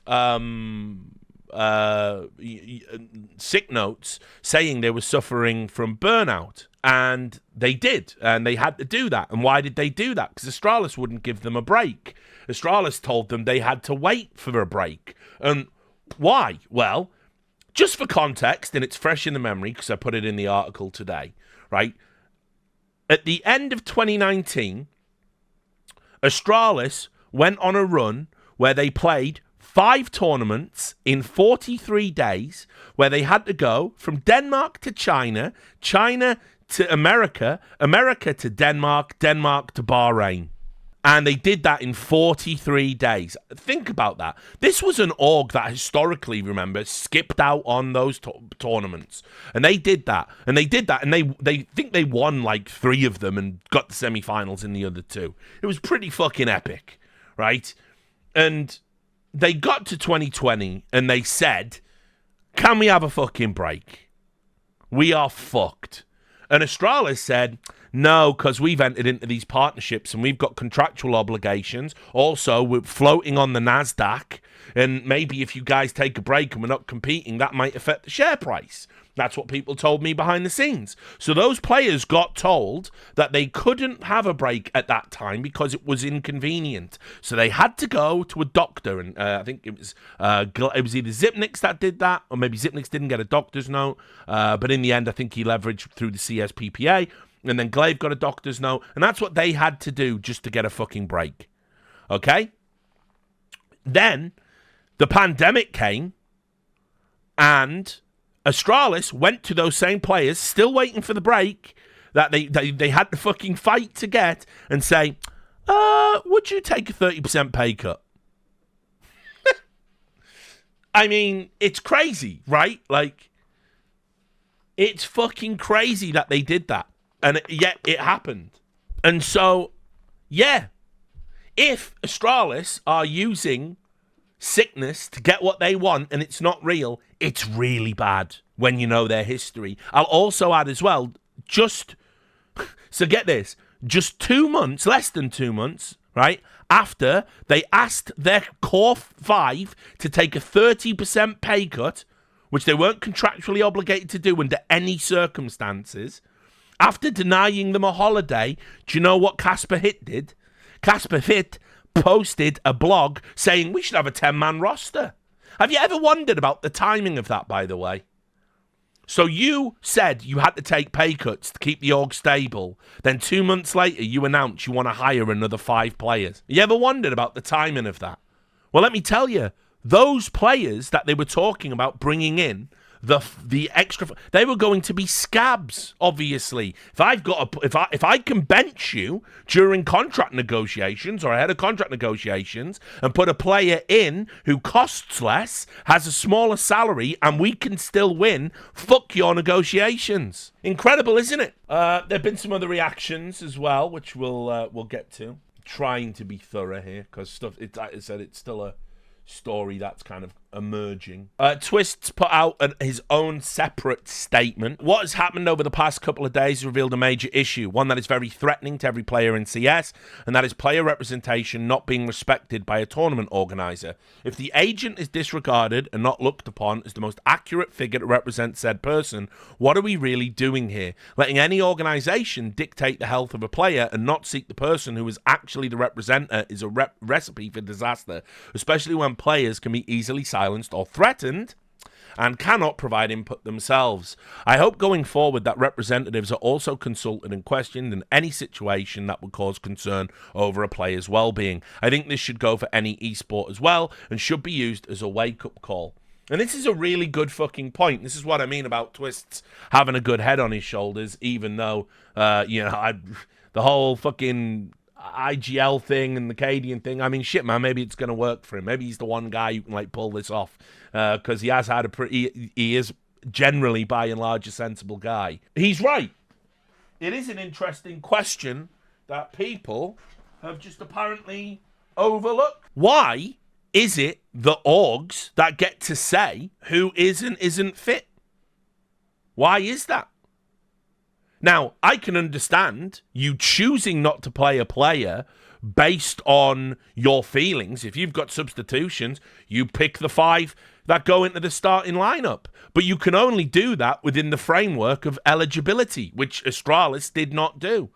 sick notes saying they were suffering from burnout. And they did, and they had to do that. And why did they do that? Because Astralis wouldn't give them a break. Astralis told them they had to wait for a break. And why? Well, just for context, and it's fresh in the memory because I put it in the article today, right? At the end of 2019, Astralis went on a run where they played 5 tournaments in 43 days, where they had to go from Denmark to China, China to America, America to Denmark, Denmark to Bahrain. And they did that in 43 days. Think about that. This was an org that historically, remember, skipped out on those tournaments. And they did that. And they think they won like 3 of them and got the semifinals in the other 2. It was pretty fucking epic, right? And they got to 2020 and they said, can we have a fucking break? We are fucked. And Astralis said, no, because we've entered into these partnerships and we've got contractual obligations. Also, we're floating on the NASDAQ. And maybe if you guys take a break and we're not competing, that might affect the share price. That's what people told me behind the scenes. So those players got told that they couldn't have a break at that time because it was inconvenient. So they had to go to a doctor, and I think it was either Zipnix that did that, or maybe Zipnix didn't get a doctor's note. But in the end, I think he leveraged through the CSPPA, and then Glaive got a doctor's note, and that's what they had to do just to get a fucking break. Okay? Then the pandemic came, and Astralis went to those same players, still waiting for the break that they had to fucking fight to get, and say, would you take a 30% pay cut? I mean, it's crazy, right? Like, it's fucking crazy that they did that. And yet it happened. And so, yeah, if Astralis are using sickness to get what they want and it's not real, it's really bad when you know their history. I'll also add as well, so get this, just 2 months, less than 2 months, right, after they asked their core 5 to take a 30% pay cut, which they weren't contractually obligated to do under any circumstances, after denying them a holiday, do you know what Casper Hit did? Casper Hit posted a blog saying we should have a 10-man roster. Have you ever wondered about the timing of that, by the way? So you said you had to take pay cuts to keep the org stable. Then 2 months later, you announced you want to hire another 5 players. You ever wondered about the timing of that? Well, let me tell you, those players that they were talking about bringing in, the extra, they were going to be scabs. Obviously, if I can bench you during contract negotiations or ahead of contract negotiations and put a player in who costs less, has a smaller salary, and we can still win, fuck your negotiations. Incredible, isn't it? There've been some other reactions as well, which we'll get to. Trying to be thorough here because stuff. Like I said, it's still a story that's kind of emerging. Twists put out his own separate statement. What has happened over the past couple of days revealed a major issue, one that is very threatening to every player in CS, and that is player representation not being respected by a tournament organizer. If the agent is disregarded and not looked upon as the most accurate figure to represent said person, what are we really doing here? Letting any organization dictate the health of a player and not seek the person who is actually the representative is a recipe for disaster, especially when players can be easily silenced or threatened and cannot provide input themselves. I hope going forward that representatives are also consulted and questioned in any situation that would cause concern over a player's well-being. I think this should go for any esport as well and should be used as a wake-up call. And this is a really good fucking point. This is what I mean about Twists having a good head on his shoulders, even though, the whole fucking IGL thing and the Cadian thing. I mean, shit, man, maybe it's going to work for him. Maybe he's the one guy who can, like, pull this off because he has had a pretty... He is generally, by and large, a sensible guy. He's right. It is an interesting question that people have just apparently overlooked. Why is it the orgs that get to say who is and isn't fit? Why is that? Now, I can understand you choosing not to play a player based on your feelings. If you've got substitutions, you pick the 5 that go into the starting lineup. But you can only do that within the framework of eligibility, which Astralis did not do.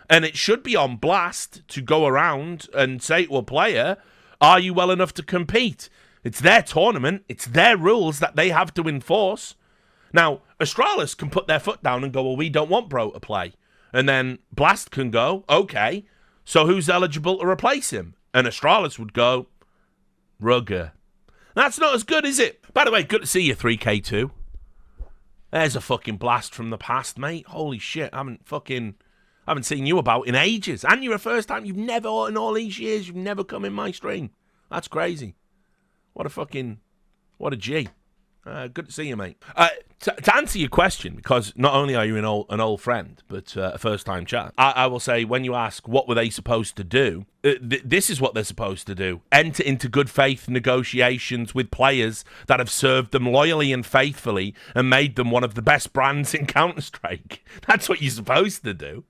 And it should be on blast to go around and say to a player, are you well enough to compete? It's their tournament. It's their rules that they have to enforce. Now, Astralis can put their foot down and go, well, we don't want Bro to play. And then Blast can go, okay, so who's eligible to replace him? And Astralis would go, Rugger. That's not as good, is it? By the way, good to see you, 3K2. There's a fucking Blast from the past, mate. Holy shit, I haven't seen you about in ages. And you're a first time. You've never, in all these years, you've never come in my stream. That's crazy. What a G. Good to see you, mate. To answer your question, because not only are you an old friend, but a first-time chat, I will say, when you ask what were they supposed to do, this is what they're supposed to do. Enter into good faith negotiations with players that have served them loyally and faithfully and made them one of the best brands in Counterstrike. That's what you're supposed to do.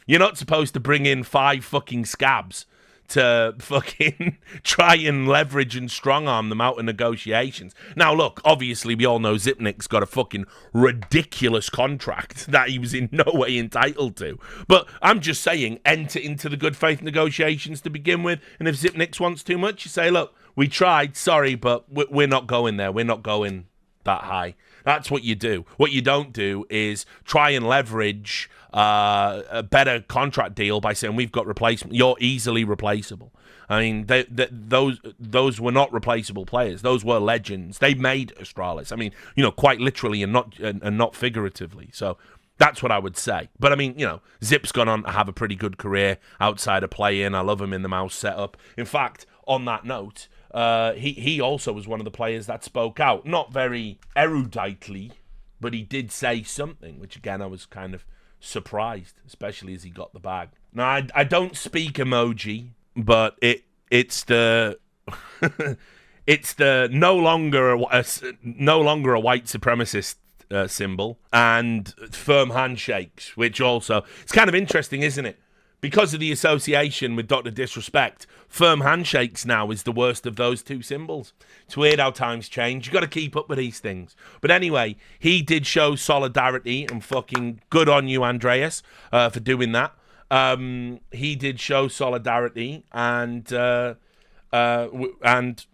You're not supposed to bring in 5 fucking scabs to fucking try and leverage and strong-arm them out of negotiations. Now, look, obviously we all know Zipnik's got a fucking ridiculous contract that he was in no way entitled to. But I'm just saying, enter into the good faith negotiations to begin with, and if Zipnik wants too much, you say, look, we tried, sorry, but we're not going there. We're not going that high. That's what you do. What you don't do is try and leverage a better contract deal by saying we've got replacement. You're easily replaceable. I mean, those were not replaceable players. Those were legends. They made Astralis. I mean, quite literally and not figuratively. So that's what I would say. But I mean, Zip's gone on to have a pretty good career outside of play-in. I love him in the mouse setup. In fact, on that note, he also was one of the players that spoke out. Not very eruditely, but he did say something, which again I was kind of surprised, especially as he got the bag. Now, I don't speak emoji, but it's the it's the no longer a white supremacist symbol, and firm handshakes, which also, it's kind of interesting, isn't it? Because of the association with Dr. Disrespect, firm handshakes now is the worst of those 2 symbols. It's weird how times change. You got to keep up with these things. But anyway, he did show solidarity, and fucking good on you, Andreas, for doing that. He did show solidarity, and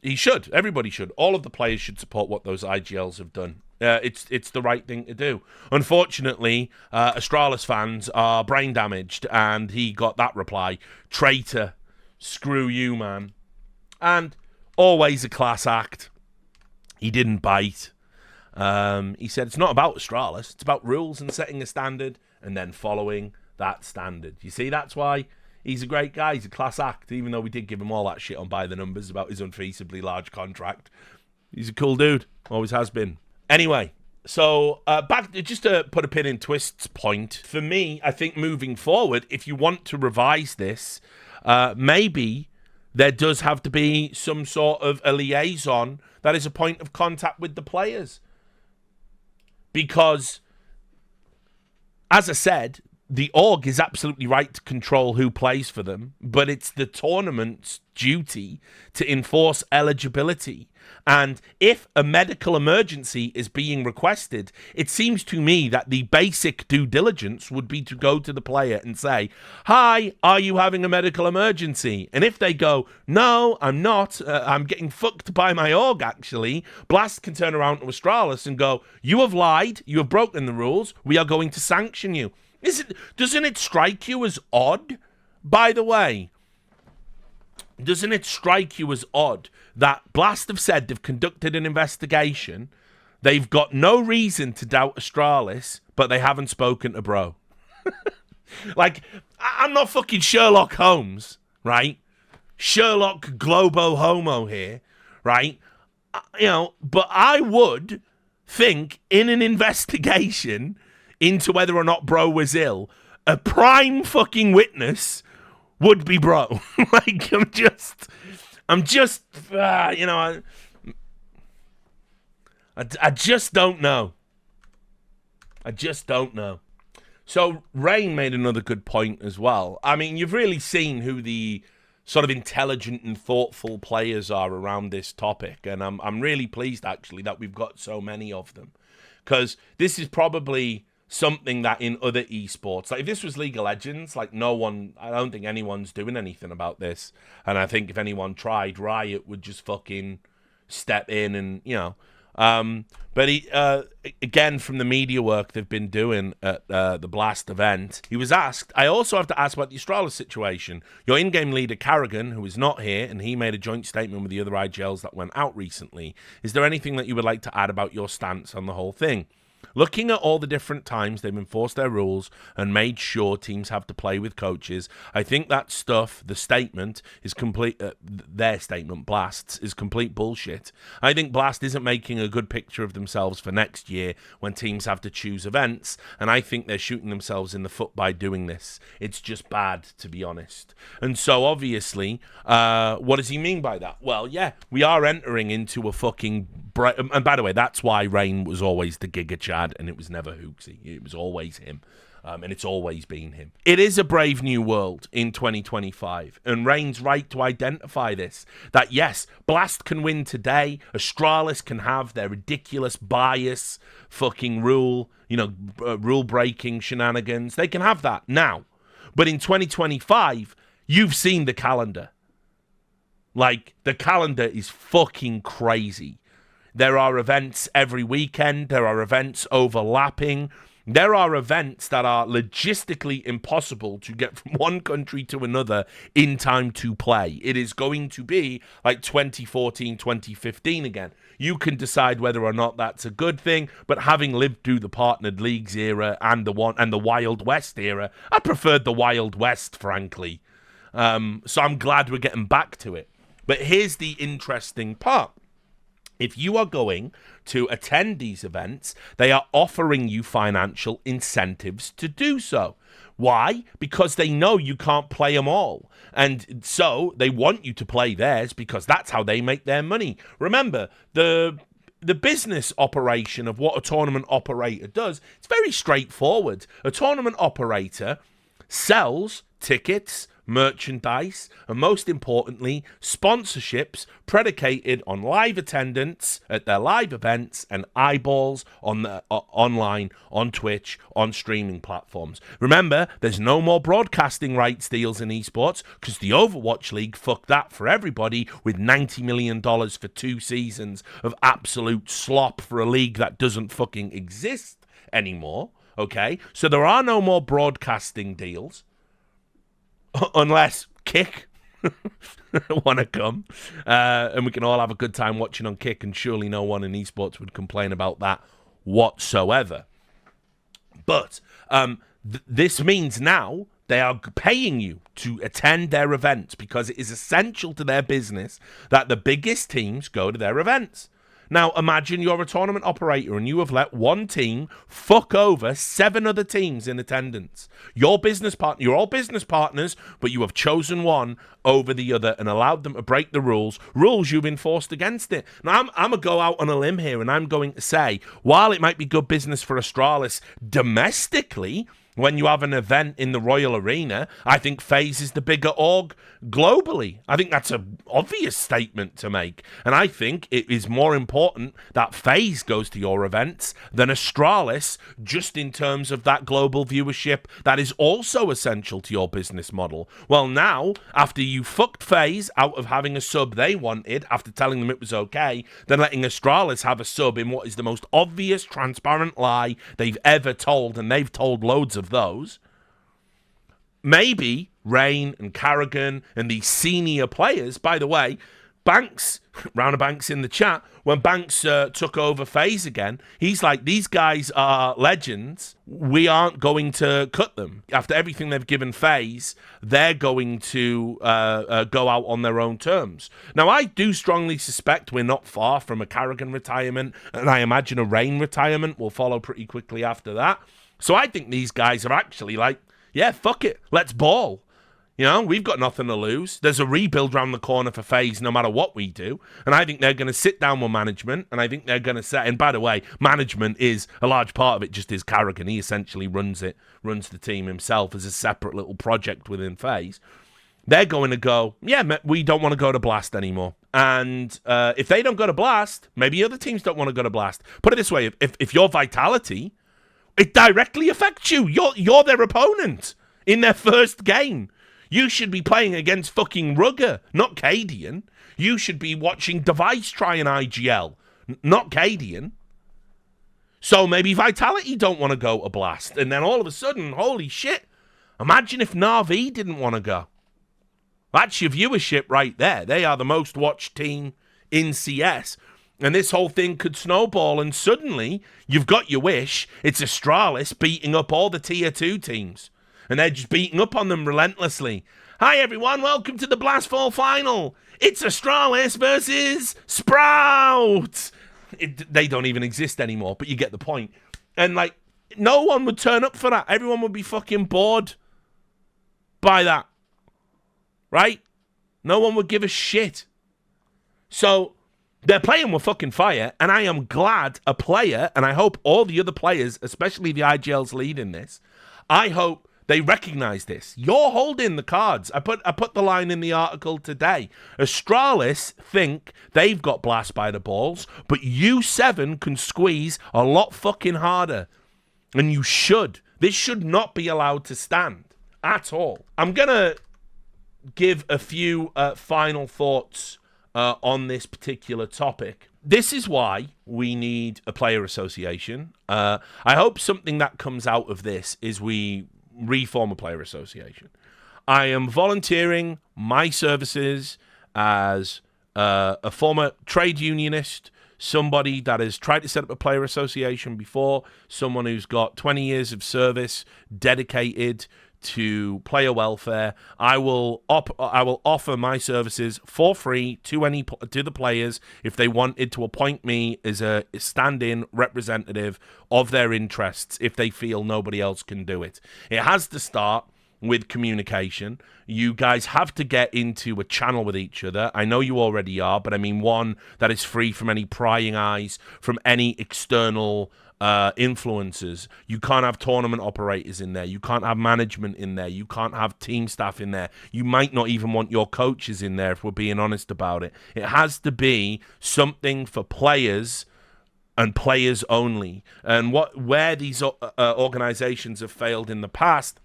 he should. Everybody should. All of the players should support what those IGLs have done. It's the right thing to do. Unfortunately, Astralis fans are brain damaged, and he got that reply: traitor, screw you, man. And always a class act. He didn't bite. He said it's not about Astralis, it's about rules and setting a standard and then following that standard. You see, that's why he's a great guy. He's a class act, even though we did give him all that shit on By the Numbers about his unfeasibly large contract. He's a cool dude, always has been. Anyway, so back just to put a pin in Twist's point, for me, I think moving forward, if you want to revise this, maybe there does have to be some sort of a liaison that is a point of contact with the players. Because, as I said, the org is absolutely right to control who plays for them, but it's the tournament's duty to enforce eligibility. And if a medical emergency is being requested, it seems to me that the basic due diligence would be to go to the player and say, "Hi, are you having a medical emergency?" And if they go, "No, I'm not. I'm getting fucked by my org, actually," Blast can turn around to Astralis and go, "You have lied. You have broken the rules. We are going to sanction you." Doesn't it strike you as odd, by the way? Doesn't it strike you as odd that Blast have said they've conducted an investigation, they've got no reason to doubt Astralis, but they haven't spoken to Bro? Like, I'm not fucking Sherlock Holmes, right? Sherlock Globo Homo here, right? You know, but I would think in an investigation into whether or not Bro was ill, a prime fucking witness would be Bro. Like, I'm just, you know, I just don't know. I just don't know. So Rain made another good point as well. I mean, you've really seen who the sort of intelligent and thoughtful players are around this topic, and I'm really pleased actually that we've got so many of them, because this is probably something that in other esports, like if this was League of Legends, like I don't think anyone's doing anything about this. And I think if anyone tried, Riot would just fucking step in and, you know. But again, from the media work they've been doing at the Blast event, he was asked, I also have to ask about the Astralis situation. Your in-game leader, Carrigan, who is not here, and he made a joint statement with the other IGLs that went out recently. Is there anything that you would like to add about your stance on the whole thing? Looking at all the different times they've enforced their rules and made sure teams have to play with coaches, I think that stuff, the statement, is complete. Their statement, Blast's, is complete bullshit. I think Blast isn't making a good picture of themselves for next year when teams have to choose events, and I think they're shooting themselves in the foot by doing this. It's just bad, to be honest. And so, obviously, what does he mean by that? Well, yeah, we are entering into a fucking... And by the way, that's why Rain was always the Giga Chad, and it was never Hooksy. It was always him, and it's always been him. It is a brave new world in 2025, and Rain's right to identify this. That, yes, Blast can win today, Astralis can have their ridiculous bias, fucking rule-breaking shenanigans. They can have that now. But in 2025, you've seen the calendar. Like, the calendar is fucking crazy. There are events every weekend. There are events overlapping. There are events that are logistically impossible to get from one country to another in time to play. It is going to be like 2014, 2015 again. You can decide whether or not that's a good thing, but having lived through the partnered leagues era and the Wild West era, I preferred the Wild West, frankly. So I'm glad we're getting back to it. But here's the interesting part. If you are going to attend these events, they are offering you financial incentives to do so. Why? Because they know you can't play them all. And so they want you to play theirs because that's how they make their money. Remember, the business operation of what a tournament operator does, it's very straightforward. A tournament operator sells tickets, merchandise, and most importantly, sponsorships predicated on live attendance at their live events and eyeballs on the online, on Twitch, on streaming platforms. Remember, there's no more broadcasting rights deals in esports because the Overwatch League fucked that for everybody with $90 million for 2 seasons of absolute slop for a league that doesn't fucking exist anymore. Okay, so there are no more broadcasting deals. Unless Kick want to come, and we can all have a good time watching on Kick, and surely no one in esports would complain about that whatsoever. But this means now they are paying you to attend their events because it is essential to their business that the biggest teams go to their events. Now, imagine you're a tournament operator and you have let one team fuck over 7 other teams in attendance. You're all business partners, but you have chosen one over the other and allowed them to break the rules you've enforced against it. Now, I'm going to go out on a limb here and I'm going to say, while it might be good business for Astralis domestically, when you have an event in the Royal Arena, I think FaZe is the bigger org globally. I think that's an obvious statement to make. And I think it is more important that FaZe goes to your events than Astralis, just in terms of that global viewership that is also essential to your business model. Well, now, after you fucked FaZe out of having a sub they wanted, after telling them it was okay, then letting Astralis have a sub in what is the most obvious, transparent lie they've ever told, and they've told loads of those. Maybe Rain and Carrigan and these senior players, by the way, Banks, Round Banks in the chat, when Banks took over FaZe again, he's like, these guys are legends. We aren't going to cut them. After everything they've given FaZe, they're going to go out on their own terms. Now, I do strongly suspect we're not far from a Carrigan retirement, and I imagine a Rain retirement will follow pretty quickly after that. So I think these guys are actually like, yeah, fuck it, let's ball. You know, we've got nothing to lose. There's a rebuild around the corner for FaZe no matter what we do. And I think they're going to sit down with management, and I think they're going to say, and by the way, management is a large part of it, just is Carrigan. He essentially runs the team himself as a separate little project within FaZe. They're going to go, yeah, we don't want to go to Blast anymore. And if they don't go to Blast, maybe other teams don't want to go to Blast. Put it this way, if you're Vitality, it directly affects you. You're their opponent in their first game. You should be playing against fucking Rugger, not Cadian. You should be watching Device try an IGL, not Cadian. So maybe Vitality don't want to go to Blast. And then all of a sudden, holy shit, imagine if Na'Vi didn't want to go. That's your viewership right there. They are the most watched team in CS. And this whole thing could snowball, and suddenly you've got your wish. It's Astralis beating up all the Tier 2 teams. And they're just beating up on them relentlessly. Hi, everyone. Welcome to the Blast Fall Final. It's Astralis versus Sprout. They don't even exist anymore, but you get the point. And, like, no one would turn up for that. Everyone would be fucking bored by that. Right? No one would give a shit. So they're playing with fucking fire, and I am glad a player, and I hope all the other players, especially the IGLs leading this, I hope they recognize this. You're holding the cards. I put the line in the article today. Astralis think they've got Blast by the balls, but you 7 can squeeze a lot fucking harder. And you should. This should not be allowed to stand at all. I'm going to give a few final thoughts on this particular topic. This is why we need a player association. I hope something that comes out of this is we reform a player association. I am volunteering my services as a former trade unionist, somebody that has tried to set up a player association before, someone who's got 20 years of service dedicated to player welfare. I will offer my services for free to the players if they wanted to appoint me as a stand-in representative of their interests if they feel nobody else can do it. It has to start with communication. You guys have to get into a channel with each other. I know you already are, but I mean one that is free from any prying eyes, from any external influencers. You can't have tournament operators in there. You can't have management in there. You can't have team staff in there. You might not even want your coaches in there if we're being honest about it. It has to be something for players and players only. And where these organizations have failed in the past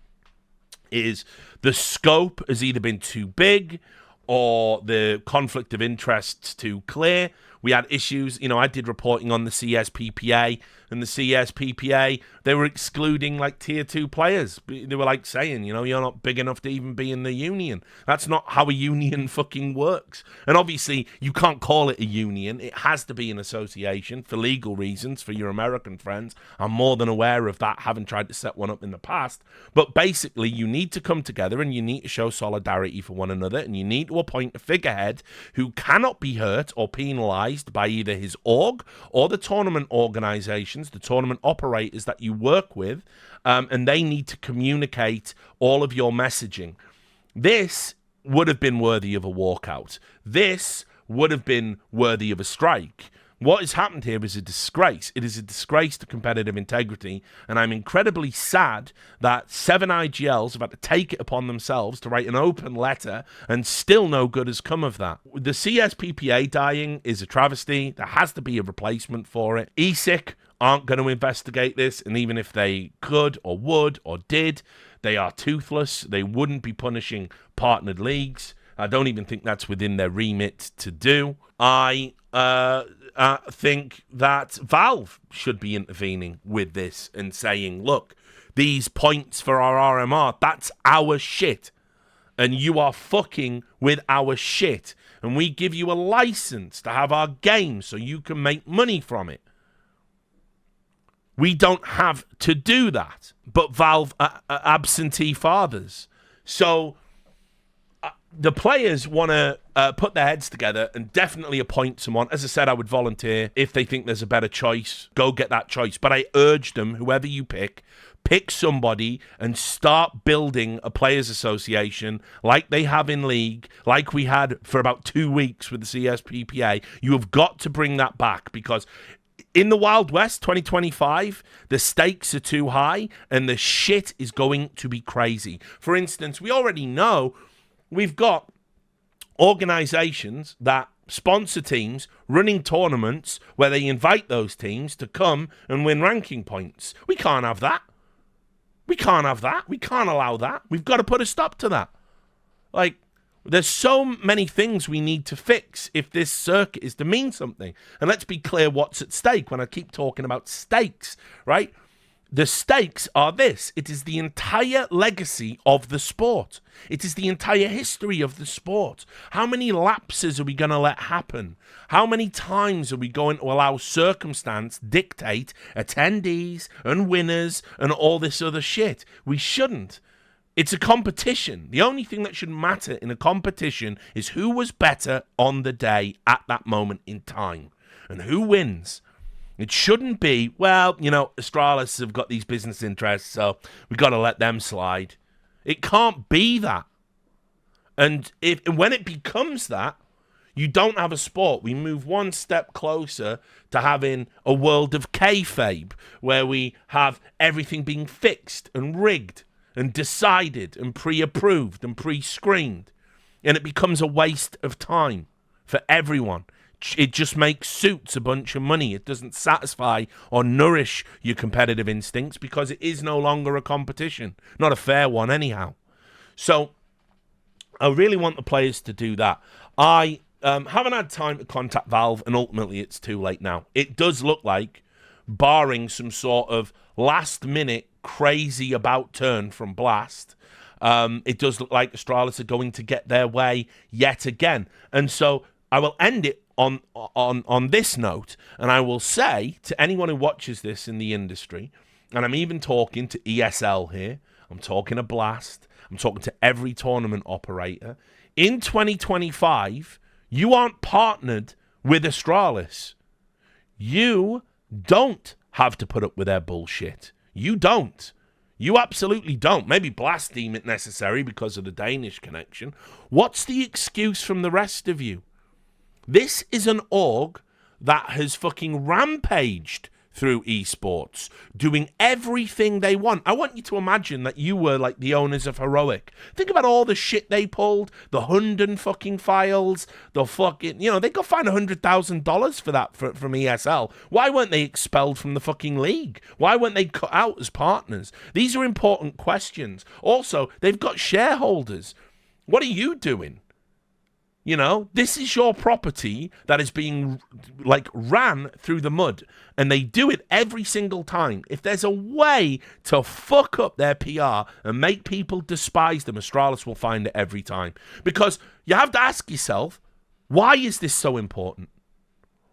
is the scope has either been too big or the conflict of interests too clear. We had issues, I did reporting on the CSPPA, and the CSPPA, they were excluding like tier 2 players. They were like saying, you're not big enough to even be in the union. That's not how a union fucking works. And obviously, you can't call it a union. It has to be an association for legal reasons for your American friends. I'm more than aware of that, having tried to set one up in the past. But basically, you need to come together and you need to show solidarity for one another, and you need to appoint a figurehead who cannot be hurt or penalized replaced by either his org or the tournament organizations, the tournament operators that you work with, and they need to communicate all of your messaging. This would have been worthy of a walkout. This would have been worthy of a strike. What has happened here is a disgrace. It is a disgrace to competitive integrity, and I'm incredibly sad that 7 IGLs have had to take it upon themselves to write an open letter, and still no good has come of that. The CSPPA dying is a travesty. There has to be a replacement for it. ESIC aren't going to investigate this, and even if they could or would or did, they are toothless. They wouldn't be punishing partnered leagues. I don't even think that's within their remit to do. I think that Valve should be intervening with this and saying, look, these points for our RMR, that's our shit. And you are fucking with our shit. And we give you a license to have our game so you can make money from it. We don't have to do that. But Valve are absentee fathers. So the players want to put their heads together and definitely appoint someone. As I said, I would volunteer if they think there's a better choice. Go get that choice. But I urge them, whoever you pick somebody and start building a players association like they have in League, like we had for about 2 weeks with the CSPPA. You have got to bring that back, because in the Wild West 2025, the stakes are too high and the shit is going to be crazy. For instance, we already know we've got organizations that sponsor teams running tournaments where they invite those teams to come and win ranking points. We can't have that. We can't have that. We can't allow that. We've got to put a stop to that. Like, there's so many things we need to fix if this circuit is to mean something. And let's be clear what's at stake when I keep talking about stakes, right? The stakes are this. It is the entire legacy of the sport. It is the entire history of the sport. How many lapses are we going to let happen? How many times are we going to allow circumstance dictate attendees and winners and all this other shit? We shouldn't. It's a competition. The only thing that should matter in a competition is who was better on the day at that moment in time and who wins. It shouldn't be, well, you know, Astralis have got these business interests, so we've got to let them slide. It can't be that. And when it becomes that, you don't have a sport. We move one step closer to having a world of kayfabe, where we have everything being fixed and rigged and decided and pre-approved and pre-screened. And it becomes a waste of time for everyone. It just makes suits a bunch of money. It doesn't satisfy or nourish your competitive instincts, because it is no longer a competition. Not a fair one anyhow. So I really want the players to do that. I haven't had time to contact Valve, and ultimately it's too late now. It does look like, barring some sort of last-minute crazy about turn from Blast, it does look like Astralis are going to get their way yet again. And so I will end it on this note, and I will say to anyone who watches this in the industry, and I'm even talking to ESL here, I'm talking to Blast, I'm talking to every tournament operator, in 2025, you aren't partnered with Astralis. You don't have to put up with their bullshit. You don't. You absolutely don't. Maybe Blast deem it necessary because of the Danish connection. What's the excuse from the rest of you? This is an org that has fucking rampaged through esports, doing everything they want. I want you to imagine that you were like the owners of Heroic. Think about all the shit they pulled, the Hunden fucking files, the fucking, you know, they got fined $100,000 for that from ESL. Why weren't they expelled from the fucking league? Why weren't they cut out as partners? These are important questions. Also, they've got shareholders. What are you doing? You know, this is your property that is being, like, ran through the mud. And they do it every single time. If there's a way to fuck up their PR and make people despise them, Astralis will find it every time. Because you have to ask yourself, why is this so important?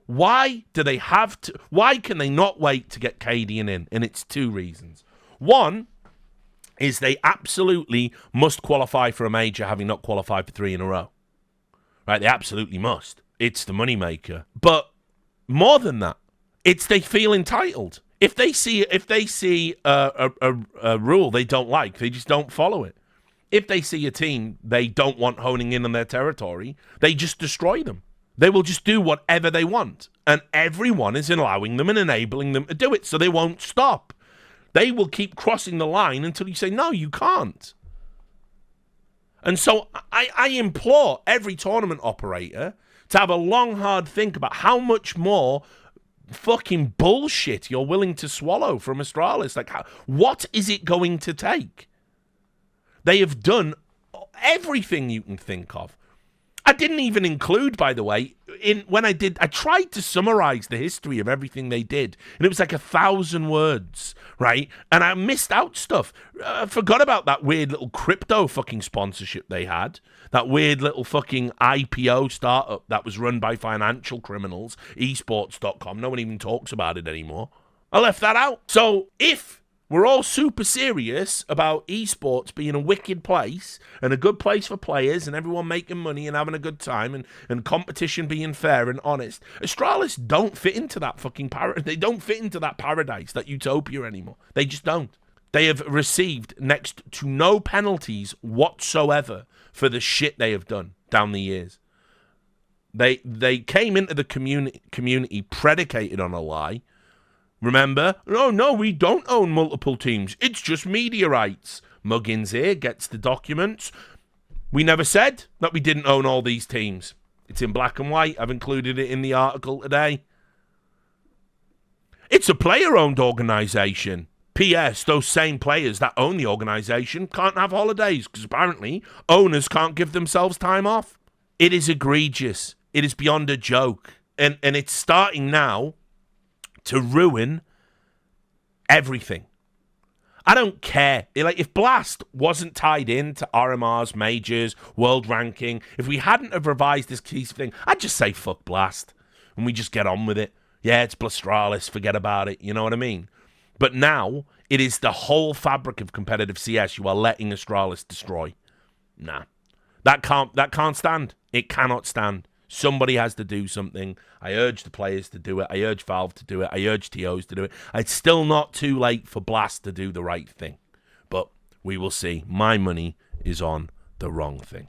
Why do they have to... Why can they not wait to get Cadian in? And it's two reasons. One is they absolutely must qualify for a major, having not qualified for 3 in a row. right? They absolutely must. It's the moneymaker. But more than that, it's they feel entitled. If they see a rule they don't like, they just don't follow it. If they see a team they don't want honing in on their territory, they just destroy them. They will just do whatever they want. And everyone is allowing them and enabling them to do it, so they won't stop. They will keep crossing the line until you say, no, you can't. And so I implore every tournament operator to have a long, hard think about how much more fucking bullshit you're willing to swallow from Astralis. Like, what is it going to take? They have done everything you can think of. I didn't even include, by the way, I tried to summarize the history of everything they did, and it was like 1,000 words, right? And I missed out stuff. I forgot about that weird little crypto fucking sponsorship they had, that weird little fucking IPO startup that was run by financial criminals, esports.com. No one even talks about it anymore. I left that out. So if we're all super serious about esports being a wicked place and a good place for players and everyone making money and having a good time and competition being fair and honest, Astralis don't fit into that fucking they don't fit into that paradise, that utopia anymore. They just don't. They have received next to no penalties whatsoever for the shit they have done down the years. They came into the community predicated on a lie. Remember? No, we don't own multiple teams. It's just media rights. Muggins here gets the documents. We never said that we didn't own all these teams. It's in black and white. I've included it in the article today. It's a player-owned organisation. P.S. Those same players that own the organisation can't have holidays because apparently owners can't give themselves time off. It is egregious. It is beyond a joke. And it's starting now to ruin everything. I don't care. Like, if Blast wasn't tied in to RMR's majors, world ranking, if we hadn't have revised this key thing, I'd just say fuck Blast and we just get on with it. Yeah, it's Blastralis, forget about it. You know what I mean? But now it is the whole fabric of competitive CS you are letting Astralis destroy. Nah, that can't stand. It cannot stand. Somebody has to do something. I urge the players to do it. I urge Valve to do it. I urge TOs to do it. It's still not too late for Blast to do the right thing. But we will see. My money is on the wrong thing.